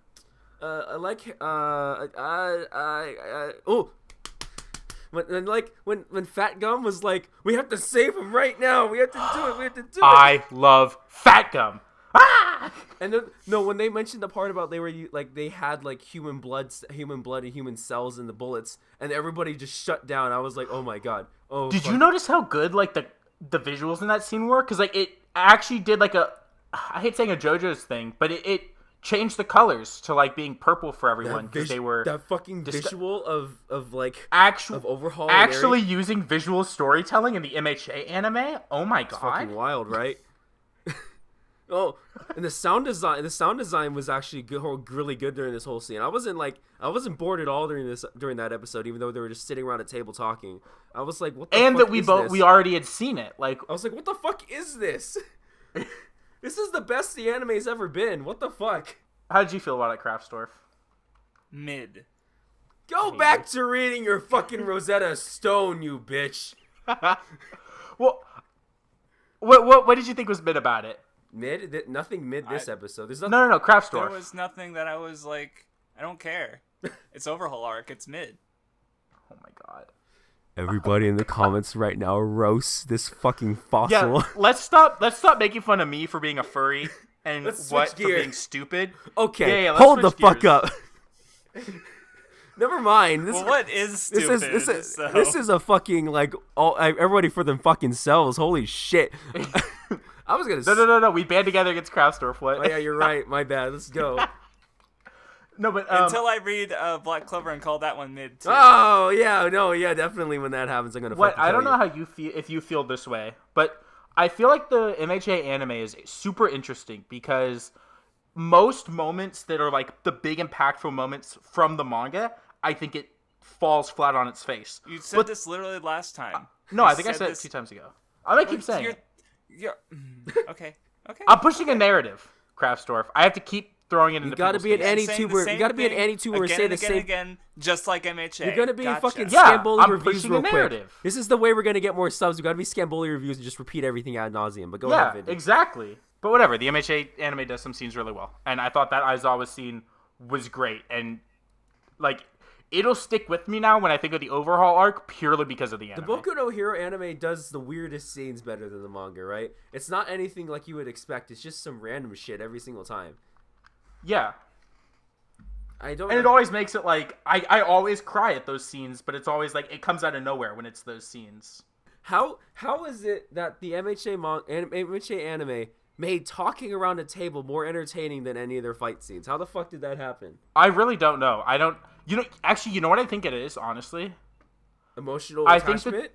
Speaker 5: Fat Gum was like, we have to save him right now. We have to do it. We have to do it.
Speaker 4: I love Fat Gum. Ah!
Speaker 5: And then when they mentioned the part about they had like human blood and human cells in the bullets, and everybody just shut down. I was like, oh my god. Oh.
Speaker 4: Did
Speaker 5: fuck.
Speaker 4: you notice how good like the visuals in that scene were? Because like it actually did like I hate saying a JoJo's thing, but it changed the colors to like being purple for everyone because they were
Speaker 5: that fucking visual of like
Speaker 4: actual
Speaker 5: of overhaul
Speaker 4: actually using visual storytelling in the MHA anime. Oh my god.
Speaker 5: fucking wild, right? Oh, and the sound design was actually really good during this whole scene. I wasn't bored at all during that episode, even though they were just sitting around a table talking. I was like, what the
Speaker 4: And
Speaker 5: fuck
Speaker 4: that
Speaker 5: is this?
Speaker 4: we already had seen it. Like,
Speaker 5: I was like, what the fuck is this? This is the best the anime's ever been. What the fuck?
Speaker 4: how did you feel about it, Kraftstorf?
Speaker 3: Mid.
Speaker 5: Go back to reading your fucking Rosetta Stone, you bitch.
Speaker 4: Well, what did you think was mid about it?
Speaker 5: Nothing mid this episode. There's nothing.
Speaker 4: No, Kraftstorf.
Speaker 3: There was nothing that I was like, I don't care. It's overhaul arc. It's mid.
Speaker 4: Oh my god.
Speaker 5: Everybody in the comments right now roast this fucking fossil.
Speaker 4: Yeah, let's stop making fun of me for being a furry and
Speaker 5: Let's
Speaker 4: what
Speaker 5: switch
Speaker 4: for
Speaker 5: gears.
Speaker 4: being stupid.
Speaker 5: Okay,
Speaker 4: Yeah, let's
Speaker 5: hold the
Speaker 4: switch
Speaker 5: fuck
Speaker 4: gears.
Speaker 5: up. Never mind.
Speaker 3: Well, what is stupid?
Speaker 5: This is a fucking like everybody for them fucking selves. Holy shit! I was gonna.
Speaker 4: No. We band together against Kraftstorf. What?
Speaker 5: Oh yeah, you're right. My bad. Let's go.
Speaker 4: No, but
Speaker 3: Until I read Black Clover and call that one mid too.
Speaker 5: Oh yeah, no, yeah, definitely. When that happens, I'm gonna.
Speaker 4: what?
Speaker 5: fucking
Speaker 4: I don't
Speaker 5: tell
Speaker 4: know how you feel if you feel this way, but I feel like the MHA anime is super interesting because most moments that are like the big impactful moments from the manga, I think it falls flat on its face.
Speaker 3: You said
Speaker 4: But-
Speaker 3: this literally last time.
Speaker 4: No,
Speaker 3: You
Speaker 4: I think I said it
Speaker 3: this-
Speaker 4: 2 times ago. I'm gonna keep saying it.
Speaker 3: You're okay.
Speaker 4: I'm pushing a narrative, Kraftstorf. I have to keep throwing it into
Speaker 5: You gotta
Speaker 4: people's
Speaker 5: be an
Speaker 4: faces.
Speaker 5: any
Speaker 3: saying the
Speaker 5: tuber. You
Speaker 3: same
Speaker 5: gotta be an
Speaker 3: thing
Speaker 5: any tuber and
Speaker 3: again
Speaker 5: say
Speaker 3: and
Speaker 5: the
Speaker 3: again
Speaker 5: same.
Speaker 3: and again, just like MHA.
Speaker 5: You're gonna be
Speaker 3: Gotcha.
Speaker 5: fucking
Speaker 4: Yeah,
Speaker 5: Scamboli
Speaker 4: I'm
Speaker 5: reviews
Speaker 4: pushing
Speaker 5: real
Speaker 4: a
Speaker 5: quick.
Speaker 4: narrative.
Speaker 5: This is the way we're gonna get more subs. We gotta be Scamboli reviews and just repeat everything ad nauseum. But go
Speaker 4: Yeah,
Speaker 5: ahead, Vinny.
Speaker 4: exactly. But whatever, the MHA anime does some scenes really well, and I thought that Aizawa scene was great, and like it'll stick with me now when I think of the overhaul arc purely because of the
Speaker 5: The
Speaker 4: anime.
Speaker 5: Boku no Hero anime does the weirdest scenes better than the manga, right? It's not anything like you would expect. It's just some random shit every single time.
Speaker 4: Yeah,
Speaker 5: I don't.
Speaker 4: and it always makes it like I always cry at those scenes, but it's always like it comes out of nowhere when it's those scenes.
Speaker 5: How is it that the MHA anime made talking around a table more entertaining than any of their fight scenes? How the fuck did that happen?
Speaker 4: I really don't know. I don't. Actually, you know what I think it is, honestly?
Speaker 5: Emotional
Speaker 4: I think
Speaker 5: attachment?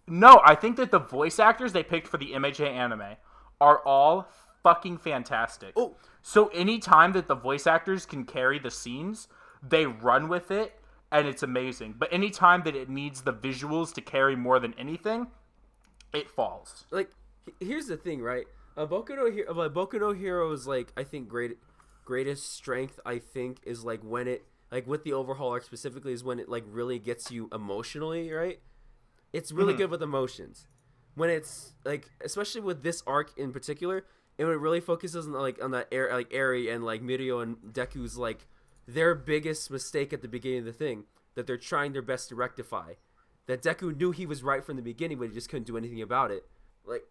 Speaker 4: No, I think that the voice actors they picked for the MHA anime are all fucking fantastic.
Speaker 5: Oh.
Speaker 4: So anytime that the voice actors can carry the scenes, they run with it, and it's amazing. But anytime that it needs the visuals to carry more than anything, it falls.
Speaker 5: Like, here's the thing, right? Boku no Hero's like I think greatest strength I think is like when it like with the overhaul arc specifically is when it like really gets you emotionally, right? It's really good with emotions. When it's like especially with this arc in particular, and when it really focuses on that Eri and like Mirio and Deku's like their biggest mistake at the beginning of the thing that they're trying their best to rectify. That Deku knew he was right from the beginning, but he just couldn't do anything about it. Like,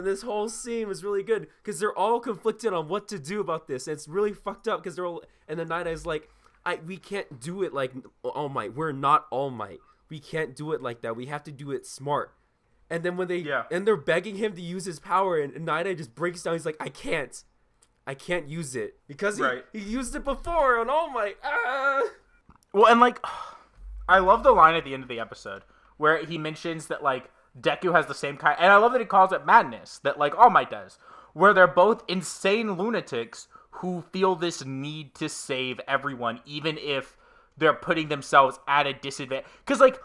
Speaker 5: this whole scene was really good because they're all conflicted on what to do about this. And it's really fucked up because they're all, and the Night Eye's like, we can't do it like All Might. We're not All Might. We can't do it like that. We have to do it smart. And then when they're begging him to use his power, and Night Eye just breaks down. He's like, I can't use it because he used it before on All Might.
Speaker 4: Well, and like, I love the line at the end of the episode where he mentions that like Deku has the same kind, and I love that he calls it madness that like All Might does, where they're both insane lunatics who feel this need to save everyone, even if they're putting themselves at a disadvantage. Because like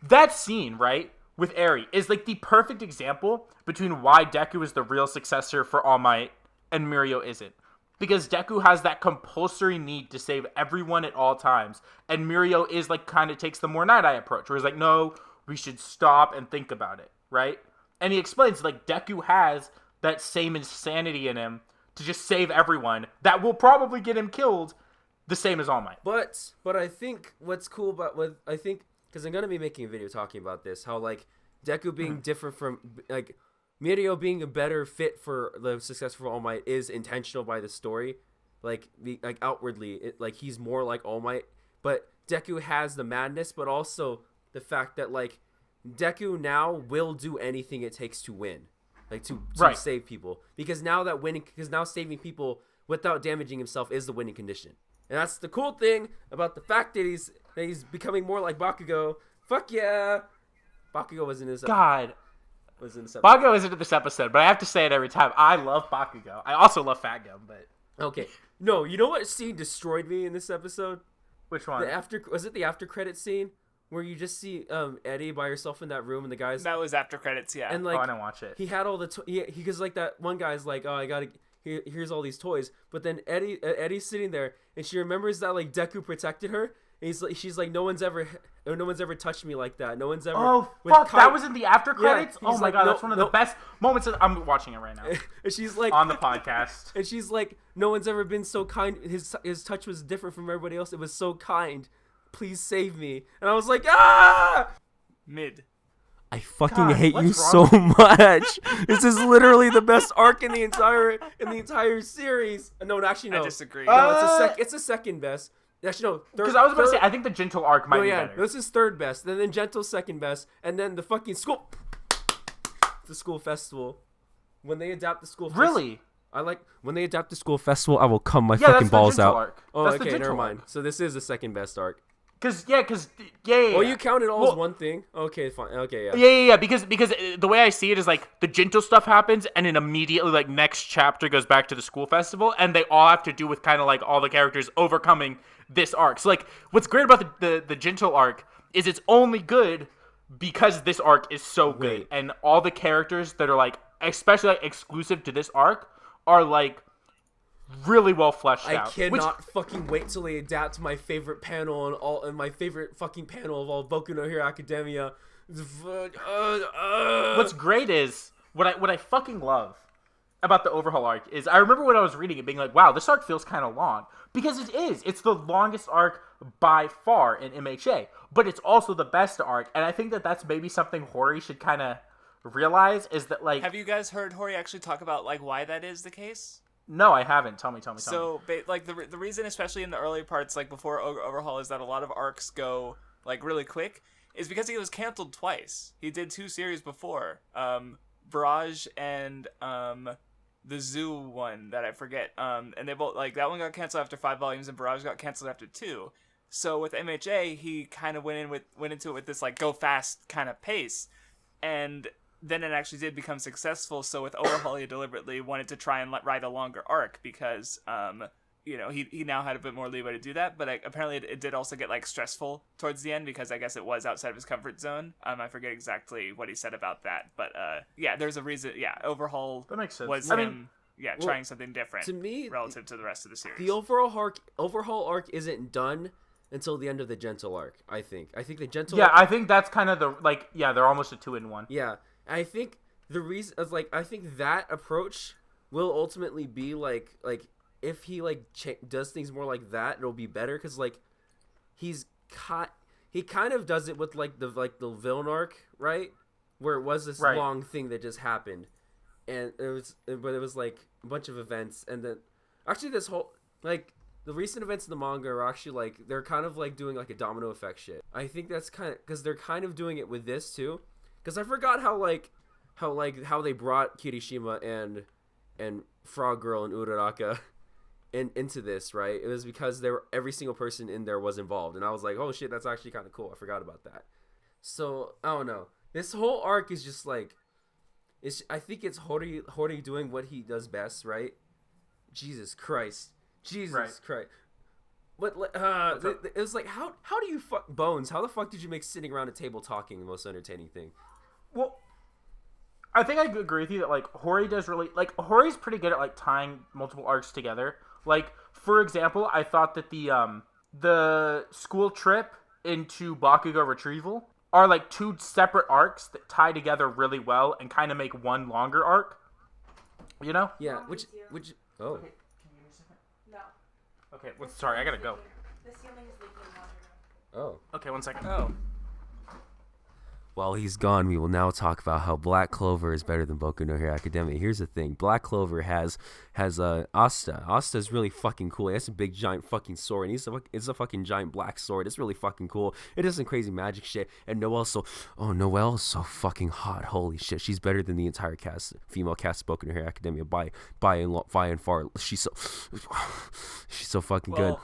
Speaker 4: that scene, right, with Eri is like the perfect example between why Deku is the real successor for All Might and Mirio isn't. Because Deku has that compulsory need to save everyone at all times. And Mirio is like kind of takes the more Night Eye approach, where he's like, no, we should stop and think about it, right? And he explains like Deku has that same insanity in him to just save everyone that will probably get him killed the same as All Might.
Speaker 5: But I think what's cool about because I'm gonna be making a video talking about this, how like Deku being different from like Mirio being a better fit for the successful All Might is intentional by the story, like outwardly, like he's more like All Might, but Deku has the madness, but also the fact that like Deku now will do anything it takes to win, like to save people, because now saving people without damaging himself is the winning condition, and that's the cool thing about the fact that he's becoming more like Bakugo. Fuck yeah, Bakugo was in his
Speaker 4: God.
Speaker 5: was in this episode.
Speaker 4: Bakugo isn't in this episode, but I have to say it every time. I love Bakugo. I also love Fat Gum, but
Speaker 5: Okay. No, you know what scene destroyed me in this episode?
Speaker 4: which one?
Speaker 5: Was it the after credit scene where you just see Eddie by herself in that room and the guys
Speaker 3: That was after credits, yeah.
Speaker 5: and
Speaker 4: Oh,
Speaker 5: like
Speaker 4: I didn't watch it.
Speaker 5: he had all the because like that one guy's like, oh, I gotta here's all these toys, but then Eddie's sitting there and she remembers that like Deku protected her. And she's like, no one's ever touched me like that. No one's ever.
Speaker 4: Oh
Speaker 5: with
Speaker 4: fuck!
Speaker 5: Kai-
Speaker 4: that was in the after credits.
Speaker 5: he's
Speaker 4: Oh my
Speaker 5: like,
Speaker 4: god,
Speaker 5: no-
Speaker 4: that's one of
Speaker 5: no-
Speaker 4: the best moments. I'm watching it right now
Speaker 5: And she's like,
Speaker 4: on the podcast.
Speaker 5: and she's like, no one's ever been so kind. His touch was different from everybody else. It was so kind. Please save me. And I was like, ah!
Speaker 3: Mid.
Speaker 5: I fucking
Speaker 4: God,
Speaker 5: hate you
Speaker 4: what's
Speaker 5: so
Speaker 4: wrong
Speaker 5: much. This is literally the best arc in the entire series. No, actually no.
Speaker 3: I disagree.
Speaker 5: No, it's a second best. Actually no.
Speaker 4: Because I was about to say, I think the Gentle arc might
Speaker 5: No,
Speaker 4: be
Speaker 5: yeah,
Speaker 4: better.
Speaker 5: this is third best. Then Gentle's second best, and then the fucking school, the school festival. When they adapt the school,
Speaker 4: Really?
Speaker 5: I like when they adapt the school festival. I will cum my
Speaker 4: Yeah,
Speaker 5: fucking
Speaker 4: that's the
Speaker 5: balls
Speaker 4: Gentle
Speaker 5: out.
Speaker 4: arc.
Speaker 5: Oh,
Speaker 4: That's the
Speaker 5: okay, never
Speaker 4: Gentle
Speaker 5: mind.
Speaker 4: arc.
Speaker 5: So this is the second best arc.
Speaker 4: Because
Speaker 5: Oh, you count it all as
Speaker 4: Well-
Speaker 5: one thing? Okay, fine. Okay, yeah.
Speaker 4: Yeah. Because the way I see it is like the Gentle stuff happens, and then immediately like next chapter goes back to the school festival, and they all have to do with kind of like all the characters overcoming this arc. So like, what's great about the Gentle arc is it's only good because this arc is so good,
Speaker 5: Wait.
Speaker 4: and all the characters that are like especially like exclusive to this arc are like really well fleshed
Speaker 5: I
Speaker 4: out.
Speaker 5: cannot fucking wait till they adapt my favorite panel and my favorite fucking panel of all Boku no Hero Academia.
Speaker 4: What's great is what I fucking love about the overhaul arc is I remember when I was reading it being like, wow, this arc feels kind of long, because it is. It's the longest arc by far in MHA, but it's also the best arc, and I think that that's maybe something Hori should kind of realize is that like
Speaker 3: Have you guys heard Hori actually talk about like why that is the case?
Speaker 4: no, I haven't. Tell me.
Speaker 3: So, like the reason, especially in the early parts, like before Overhaul, is that a lot of arcs go like really quick, is because he was canceled twice. He did 2 series before, Barrage and the Zoo one that I forget. And they both like that one got canceled after 5 volumes, and Barrage got canceled after 2. So with MHA, he kind of went into it with this like go fast kind of pace, and then it actually did become successful. So with Overhaul, he deliberately wanted to try and write a longer arc because, he now had a bit more leeway to do that. But apparently it did also get like stressful towards the end because I guess it was outside of his comfort zone. I forget exactly what he said about that, but yeah, there's a reason. Yeah, Overhaul
Speaker 4: That makes sense.
Speaker 3: was
Speaker 4: I
Speaker 3: him.
Speaker 4: mean,
Speaker 3: Trying something different
Speaker 5: to me,
Speaker 3: relative to the rest of the series.
Speaker 5: the overhaul arc isn't done until the end of the Gentle arc. I think the Gentle.
Speaker 4: yeah, I think that's kind of the like they're almost a 2-in-1.
Speaker 5: Yeah, I think the reason is like I think that approach will ultimately be like if he like does things more like that, it'll be better because like he kind of does it with like the villain arc, right? Where it was this
Speaker 4: Right.
Speaker 5: long thing that just happened, and it was like a bunch of events, and then actually this whole like the recent events in the manga are actually like they're kind of like doing like a domino effect shit. I think that's kind of because they're kind of doing it with this too. Because I forgot how they brought Kirishima and Frog Girl and Uraraka into this, right? It was because every single person in there was involved, and I was like, oh shit, that's actually kind of cool. I forgot about that. So I don't know. This whole arc is just like, I think it's Hori doing what he does best, right? Jesus Christ.
Speaker 4: Right.
Speaker 5: But it was like, how do you Bones? How the fuck did you make sitting around a table talking the most entertaining thing?
Speaker 4: Well, I think I agree with you that like Hori does really like Hori's pretty good at like tying multiple arcs together. Like for example, I thought that the school trip into Bakugo retrieval are like 2 separate arcs that tie together really well and kind of make one longer arc. You know?
Speaker 5: Yeah, which oh.
Speaker 6: No.
Speaker 4: Okay. Well, sorry, I gotta go.
Speaker 6: The ceiling is leaking water.
Speaker 5: Oh.
Speaker 4: Okay, 1 second.
Speaker 3: Oh.
Speaker 5: While he's gone, we will now talk about how Black Clover is better than Boku no Hero Academia. Here's the thing: Black Clover has Asta. Asta is really fucking cool. He has a big giant fucking sword, and it's a fucking giant black sword. It's really fucking cool. It does some crazy magic shit. And Noelle's so fucking hot. Holy shit, she's better than the entire female cast of Boku no Hero Academia by and far. She's so fucking good.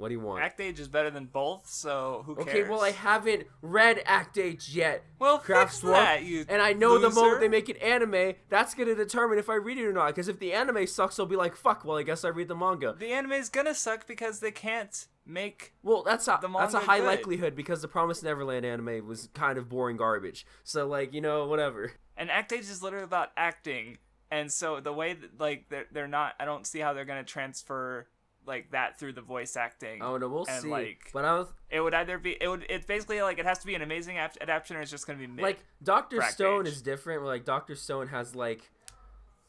Speaker 5: What do you want?
Speaker 3: Act Age is better than both, so who cares?
Speaker 5: Okay, well, I haven't read Act Age yet.
Speaker 3: Well,
Speaker 5: Craft
Speaker 3: fix
Speaker 5: Dwarf,
Speaker 3: that, you
Speaker 5: and I know the
Speaker 3: loser.
Speaker 5: moment they make it anime, that's gonna determine if I read it or not. Because if the anime sucks, I'll be like, fuck. Well, I guess I read the manga.
Speaker 3: The anime's gonna suck because they can't make.
Speaker 5: Well, that's a
Speaker 3: The
Speaker 5: that's a
Speaker 3: manga
Speaker 5: high
Speaker 3: good.
Speaker 5: likelihood because the Promised Neverland anime was kind of boring garbage. So like, whatever.
Speaker 3: And Act Age is literally about acting, and so the way that like they're not. I don't see how they're gonna transfer like that through the voice acting.
Speaker 5: Oh no, we'll
Speaker 3: and,
Speaker 5: see.
Speaker 3: Like,
Speaker 5: But I was
Speaker 3: it would either be it's basically like it has to be an amazing adaptation or it's just gonna be mid.
Speaker 5: like Doctor
Speaker 3: for Act
Speaker 5: Stone
Speaker 3: Age.
Speaker 5: is different. Like Doctor Stone has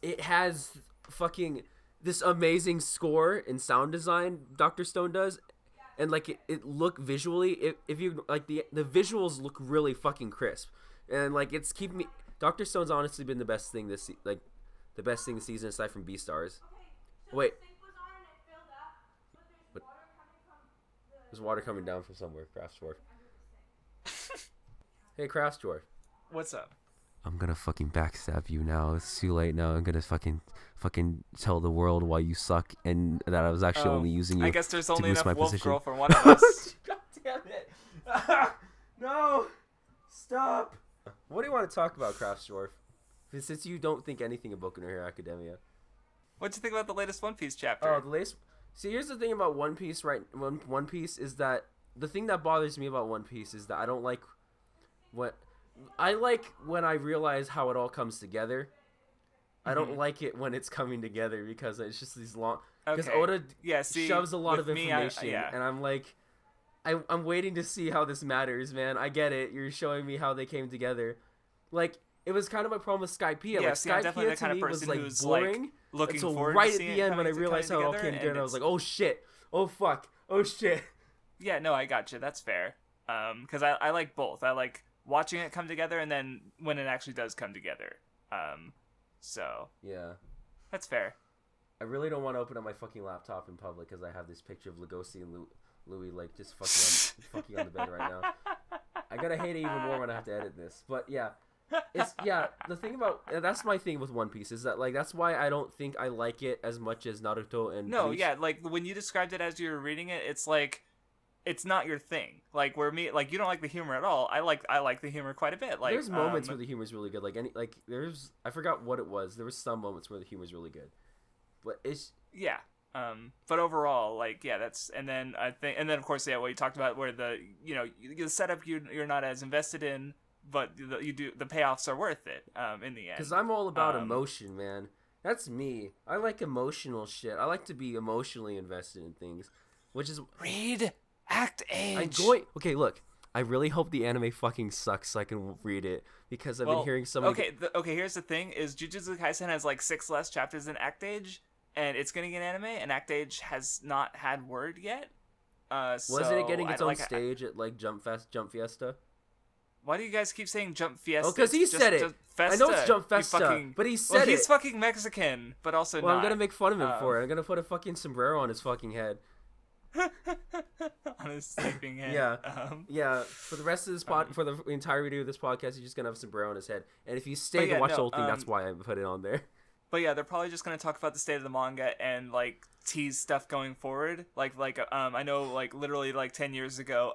Speaker 5: it has fucking this amazing score and sound design. Doctor Stone does. And like it look visually, if you like the visuals look really fucking crisp, and like it's keeping me. Doctor Stone's honestly been the best thing the best thing this season aside from Beastars. Wait, but there's water coming down from somewhere. Craft Dwarf. Hey, Craft Dwarf.
Speaker 3: What's up?
Speaker 5: I'm gonna fucking backstab you now. It's too late now. I'm gonna fucking tell the world why you suck and that I was actually only using you.
Speaker 3: I guess there's
Speaker 5: to
Speaker 3: only
Speaker 5: boost
Speaker 3: enough
Speaker 5: my
Speaker 3: wolf
Speaker 5: position.
Speaker 3: girl for one of us.
Speaker 5: God damn it! No, stop. What do you want to talk about, Craft Dwarf? Since you don't think anything of Boku no Hero Academia.
Speaker 3: What'd you think about the latest One Piece chapter?
Speaker 5: Oh, the latest. See, here's the thing about One Piece. One Piece is that the thing that bothers me about One Piece is that I don't like what I like when I realize how it all comes together. I don't like it when it's coming together because it's just these long. Because
Speaker 3: Okay.
Speaker 5: Oda
Speaker 3: Yeah, see,
Speaker 5: shoves a lot
Speaker 3: with
Speaker 5: of
Speaker 3: me,
Speaker 5: information,
Speaker 3: yeah.
Speaker 5: and I'm like, I'm waiting to see how this matters, man. I get it. You're showing me how they came together. Like, it was kind of my problem with Skypiea.
Speaker 3: Yeah,
Speaker 5: Like,
Speaker 3: see, I'm definitely
Speaker 5: Skypiea
Speaker 3: the
Speaker 5: to
Speaker 3: kind of
Speaker 5: me was
Speaker 3: person
Speaker 5: like
Speaker 3: who's,
Speaker 5: boring
Speaker 3: like, looking
Speaker 5: until
Speaker 3: forward
Speaker 5: right
Speaker 3: to
Speaker 5: at
Speaker 3: seeing
Speaker 5: the
Speaker 3: it
Speaker 5: end when I
Speaker 3: coming
Speaker 5: realized how it all
Speaker 3: together,
Speaker 5: came together.
Speaker 3: and
Speaker 5: I was
Speaker 3: it's-
Speaker 5: like, oh shit, oh fuck, oh shit.
Speaker 3: Yeah, no, I got you. That's fair. Because I like both. I like watching it come together and then when it actually does come together. So
Speaker 5: Yeah.
Speaker 3: that's fair.
Speaker 5: I really don't want to open up my fucking laptop in public because I have this picture of Lugosi and Louis like just fucking on the bed right now. I gotta hate it even more when I have to edit this. But yeah, the thing about that's my thing with One Piece is that like that's why I don't think I like it as much as Naruto and
Speaker 3: No,
Speaker 5: Bleach.
Speaker 3: yeah, like when you described it as you were reading it, it's like it's not your thing. Like where me, like you don't like the humor at all. I like the humor quite a bit. Like
Speaker 5: There's moments where the humor's really good. I forgot what it was. There was some moments where the humor's really good, but it's
Speaker 3: yeah. But overall, like yeah, that's and then I think and then of course yeah, what you talked about where the the setup you're not as invested in, but the payoffs are worth it. In the end.
Speaker 5: because I'm all about
Speaker 3: Um,
Speaker 5: emotion, man. That's me. I like emotional shit. I like to be emotionally invested in things, which is
Speaker 3: read Act Age.
Speaker 5: Okay, look. I really hope the anime fucking sucks so I can read it because I've been hearing so many.
Speaker 3: Okay, here's the thing: is Jujutsu Kaisen has like 6 less chapters than Act Age, and it's gonna get anime, and Act Age has not had word yet.
Speaker 5: Wasn't it getting its own
Speaker 3: like,
Speaker 5: stage at like Jump Fiesta?
Speaker 3: Why do you guys keep saying Jump Fiesta?
Speaker 5: Oh, because he
Speaker 3: It's just-
Speaker 5: said it.
Speaker 3: just
Speaker 5: I know it's
Speaker 3: Festa.
Speaker 5: Jump
Speaker 3: You
Speaker 5: Festa,
Speaker 3: fucking-
Speaker 5: but he
Speaker 3: Well,
Speaker 5: said
Speaker 3: he's
Speaker 5: it.
Speaker 3: fucking Mexican, but also
Speaker 5: Well,
Speaker 3: not.
Speaker 5: I'm gonna make fun of him for it. I'm gonna put a fucking sombrero on his fucking head.
Speaker 3: on his sleeping head.
Speaker 5: Yeah. Yeah, for the rest of this for the entirety of this podcast, he's just gonna have a sombrero on his head. And if you stay
Speaker 3: yeah,
Speaker 5: to watch
Speaker 3: no,
Speaker 5: the whole thing, that's why I put it on there.
Speaker 3: But yeah, they're probably just gonna talk about the state of the manga and like tease stuff going forward. I know like literally like 10 years ago,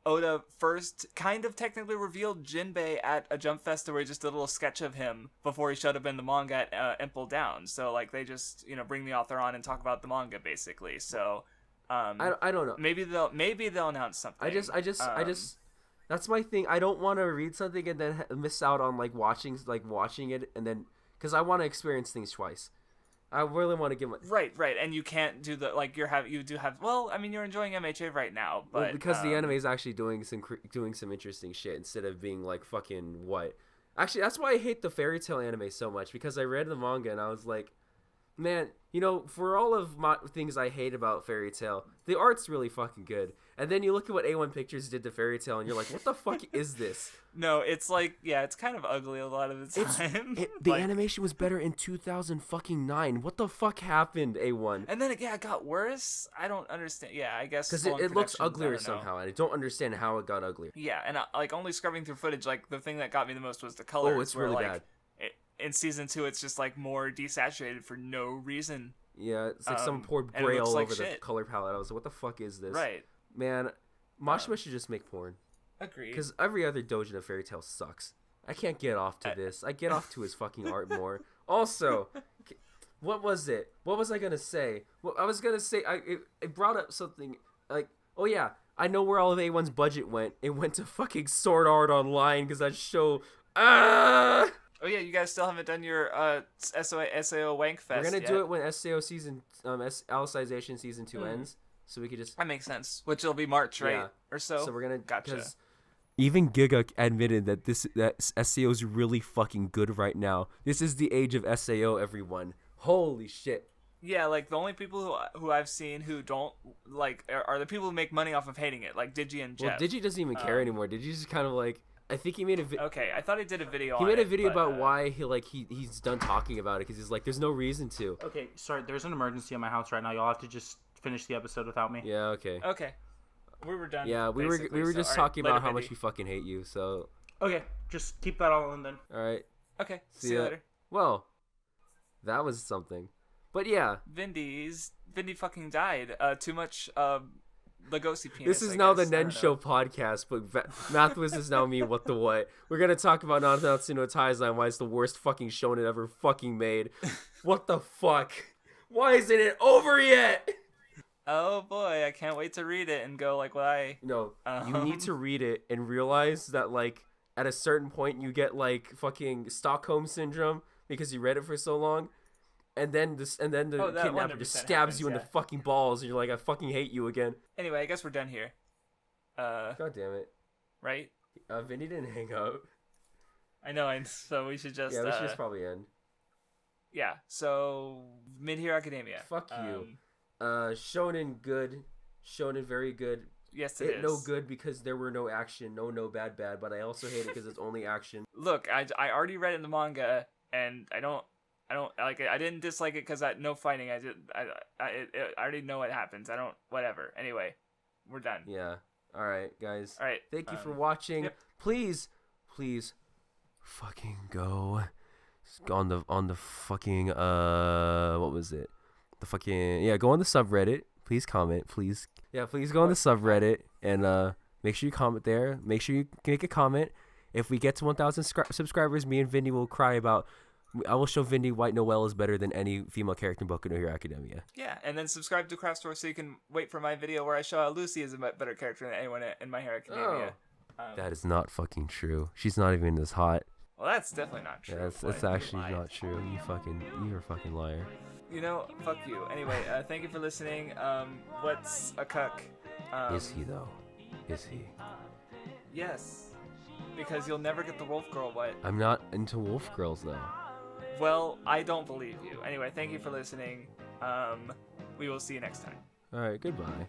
Speaker 3: Oda first kind of technically revealed Jinbei at a Jump Festa where he just did a little sketch of him before he showed up in the manga at Impel Down. So like they just bring the author on and talk about the manga basically. So
Speaker 5: I don't know.
Speaker 3: maybe they'll announce something.
Speaker 5: I just that's my thing. I don't want to read something and then miss out on like watching it and then because I want to experience things twice. I really want to give my
Speaker 3: right, and you can't do the like you do have. Well, I mean, you're enjoying MHA right now, but
Speaker 5: well, because the anime is actually doing some interesting shit instead of being like fucking what. Actually, that's why I hate the fairy tale anime so much because I read the manga and I was like, man, for all of my things I hate about fairy tale, the art's really fucking good. And then you look at what A1 Pictures did to fairy tale and you're like, what the fuck is this?
Speaker 3: No, it's like it's kind of ugly a lot of the time.
Speaker 5: The
Speaker 3: Like,
Speaker 5: animation was better in 2009. What the fuck happened, A1?
Speaker 3: and then it got worse. I don't understand. Yeah, I guess
Speaker 5: Because
Speaker 3: long
Speaker 5: it looks
Speaker 3: productions, I
Speaker 5: uglier
Speaker 3: don't know.
Speaker 5: somehow, and I don't understand how it got uglier.
Speaker 3: Yeah, and like only scrubbing through footage, like the thing that got me the most was the colors.
Speaker 5: Oh, it's
Speaker 3: where,
Speaker 5: really
Speaker 3: like,
Speaker 5: bad.
Speaker 3: In season 2, it's just like more desaturated for no reason.
Speaker 5: Yeah, it's like someone poured
Speaker 3: and it
Speaker 5: gray
Speaker 3: looks
Speaker 5: all
Speaker 3: like
Speaker 5: over the
Speaker 3: shit.
Speaker 5: color palette. I was like, what the fuck is this?
Speaker 3: Right.
Speaker 5: Man, Mashima should just make porn.
Speaker 3: Agreed.
Speaker 5: Because every other doujin of Fairy Tail sucks. I can't get off to this. I get off to his fucking art more. Also, what was it? What was I gonna say? Well, I was gonna say it brought up something like, oh yeah, I know where all of A1's budget went. It went to fucking Sword Art Online because that show.
Speaker 3: Oh yeah, you guys still haven't done your SAO Wank Fest.
Speaker 5: We're gonna
Speaker 3: yet.
Speaker 5: do it when SAO season Alicization season 2 ends, so we could just.
Speaker 3: That makes sense. Which will be March, right?
Speaker 5: Yeah.
Speaker 3: Or so.
Speaker 5: So we're gonna.
Speaker 3: Gotcha.
Speaker 5: 'cause even Giga admitted that that SAO is really fucking good right now. This is the age of SAO, everyone. Holy shit.
Speaker 3: Yeah, like the only people who I've seen who don't like are the people who make money off of hating it, like Digi and
Speaker 5: Well,
Speaker 3: Jeff.
Speaker 5: Digi doesn't even care anymore. Digi just kind of like. I think he made a
Speaker 3: Okay, I thought he did a video.
Speaker 5: he
Speaker 3: on
Speaker 5: made a
Speaker 3: it,
Speaker 5: video
Speaker 3: but,
Speaker 5: about why he's done talking about it because he's like, there's no reason to.
Speaker 4: Okay, sorry. There's an emergency in my house right now. Y'all have to just finish the episode without me.
Speaker 5: Yeah. Okay.
Speaker 3: Okay, we were done.
Speaker 5: Yeah, we
Speaker 3: basically,
Speaker 5: were
Speaker 3: so,
Speaker 5: just
Speaker 3: all right,
Speaker 5: talking
Speaker 3: later,
Speaker 5: about how much
Speaker 3: Vindy.
Speaker 5: we fucking hate you. So,
Speaker 4: Okay, just keep that all in then.
Speaker 5: all right.
Speaker 3: Okay, see you
Speaker 5: ya.
Speaker 3: later.
Speaker 5: Well, that was something. But yeah,
Speaker 3: Vindy fucking died. Too much Legosi penis.
Speaker 5: this is
Speaker 3: I
Speaker 5: now the
Speaker 3: guess. I
Speaker 5: Nen
Speaker 3: don't
Speaker 5: Show
Speaker 3: know.
Speaker 5: podcast, but Mathwas is now me. What the what? We're gonna talk about Nanatsu no Taizai, why it's the worst fucking shonen ever fucking made. What the fuck? Why isn't it over yet?
Speaker 3: Oh boy, I can't wait to read it and go like what I.
Speaker 5: No, you need to read it and realize that like at a certain point you get like fucking Stockholm syndrome because you read it for so long, and then the
Speaker 3: Oh, that
Speaker 5: kidnapper
Speaker 3: 100%
Speaker 5: just stabs you in
Speaker 3: happens,
Speaker 5: the fucking balls, and you're like, I fucking hate you again.
Speaker 3: Anyway, I guess we're done here.
Speaker 5: God damn it,
Speaker 3: Right?
Speaker 5: Vinny didn't hang out.
Speaker 3: I know, and so we should just.
Speaker 5: Yeah, we should just probably end.
Speaker 3: Yeah. So Mid Hero Academia.
Speaker 5: Fuck you. Shonen good, Shonen very good.
Speaker 3: Yes, it
Speaker 5: It
Speaker 3: is.
Speaker 5: no good because there were no action, no bad, but I also hate it because it's only action.
Speaker 3: Look, I already read it in the manga, and I don't like it. I didn't dislike it because no fighting. I already know what happens. I don't whatever. Anyway, we're done.
Speaker 5: Yeah. All right, guys.
Speaker 3: All right.
Speaker 5: Thank you for watching.
Speaker 3: yep.
Speaker 5: Please, fucking go on the fucking what was it? The fucking go on the subreddit. Please comment. Please go on the subreddit and make sure you comment there. Make sure you make a comment. If we get to 1,000 subscribers, me and Vindy will cry about. I will show Vindy White Noelle is better than any female character in Boku no Hero Academia.
Speaker 3: Yeah, and then subscribe to Craft Store so you can wait for my video where I show how Lucy is a better character than anyone in My Hero Academia.
Speaker 5: That is not fucking true. She's not even as hot.
Speaker 3: Well, that's definitely not true.
Speaker 5: Yeah, that's
Speaker 3: but you
Speaker 5: actually
Speaker 3: lied.
Speaker 5: not true. You're a fucking liar.
Speaker 3: You know, fuck you. Anyway, thank you for listening. What's a cuck?
Speaker 5: Is he though? Is he?
Speaker 3: Yes, because you'll never get the wolf girl wet.
Speaker 5: I'm not into wolf girls though.
Speaker 3: Well, I don't believe you. Anyway, thank you for listening. We will see you next time.
Speaker 5: All right, goodbye.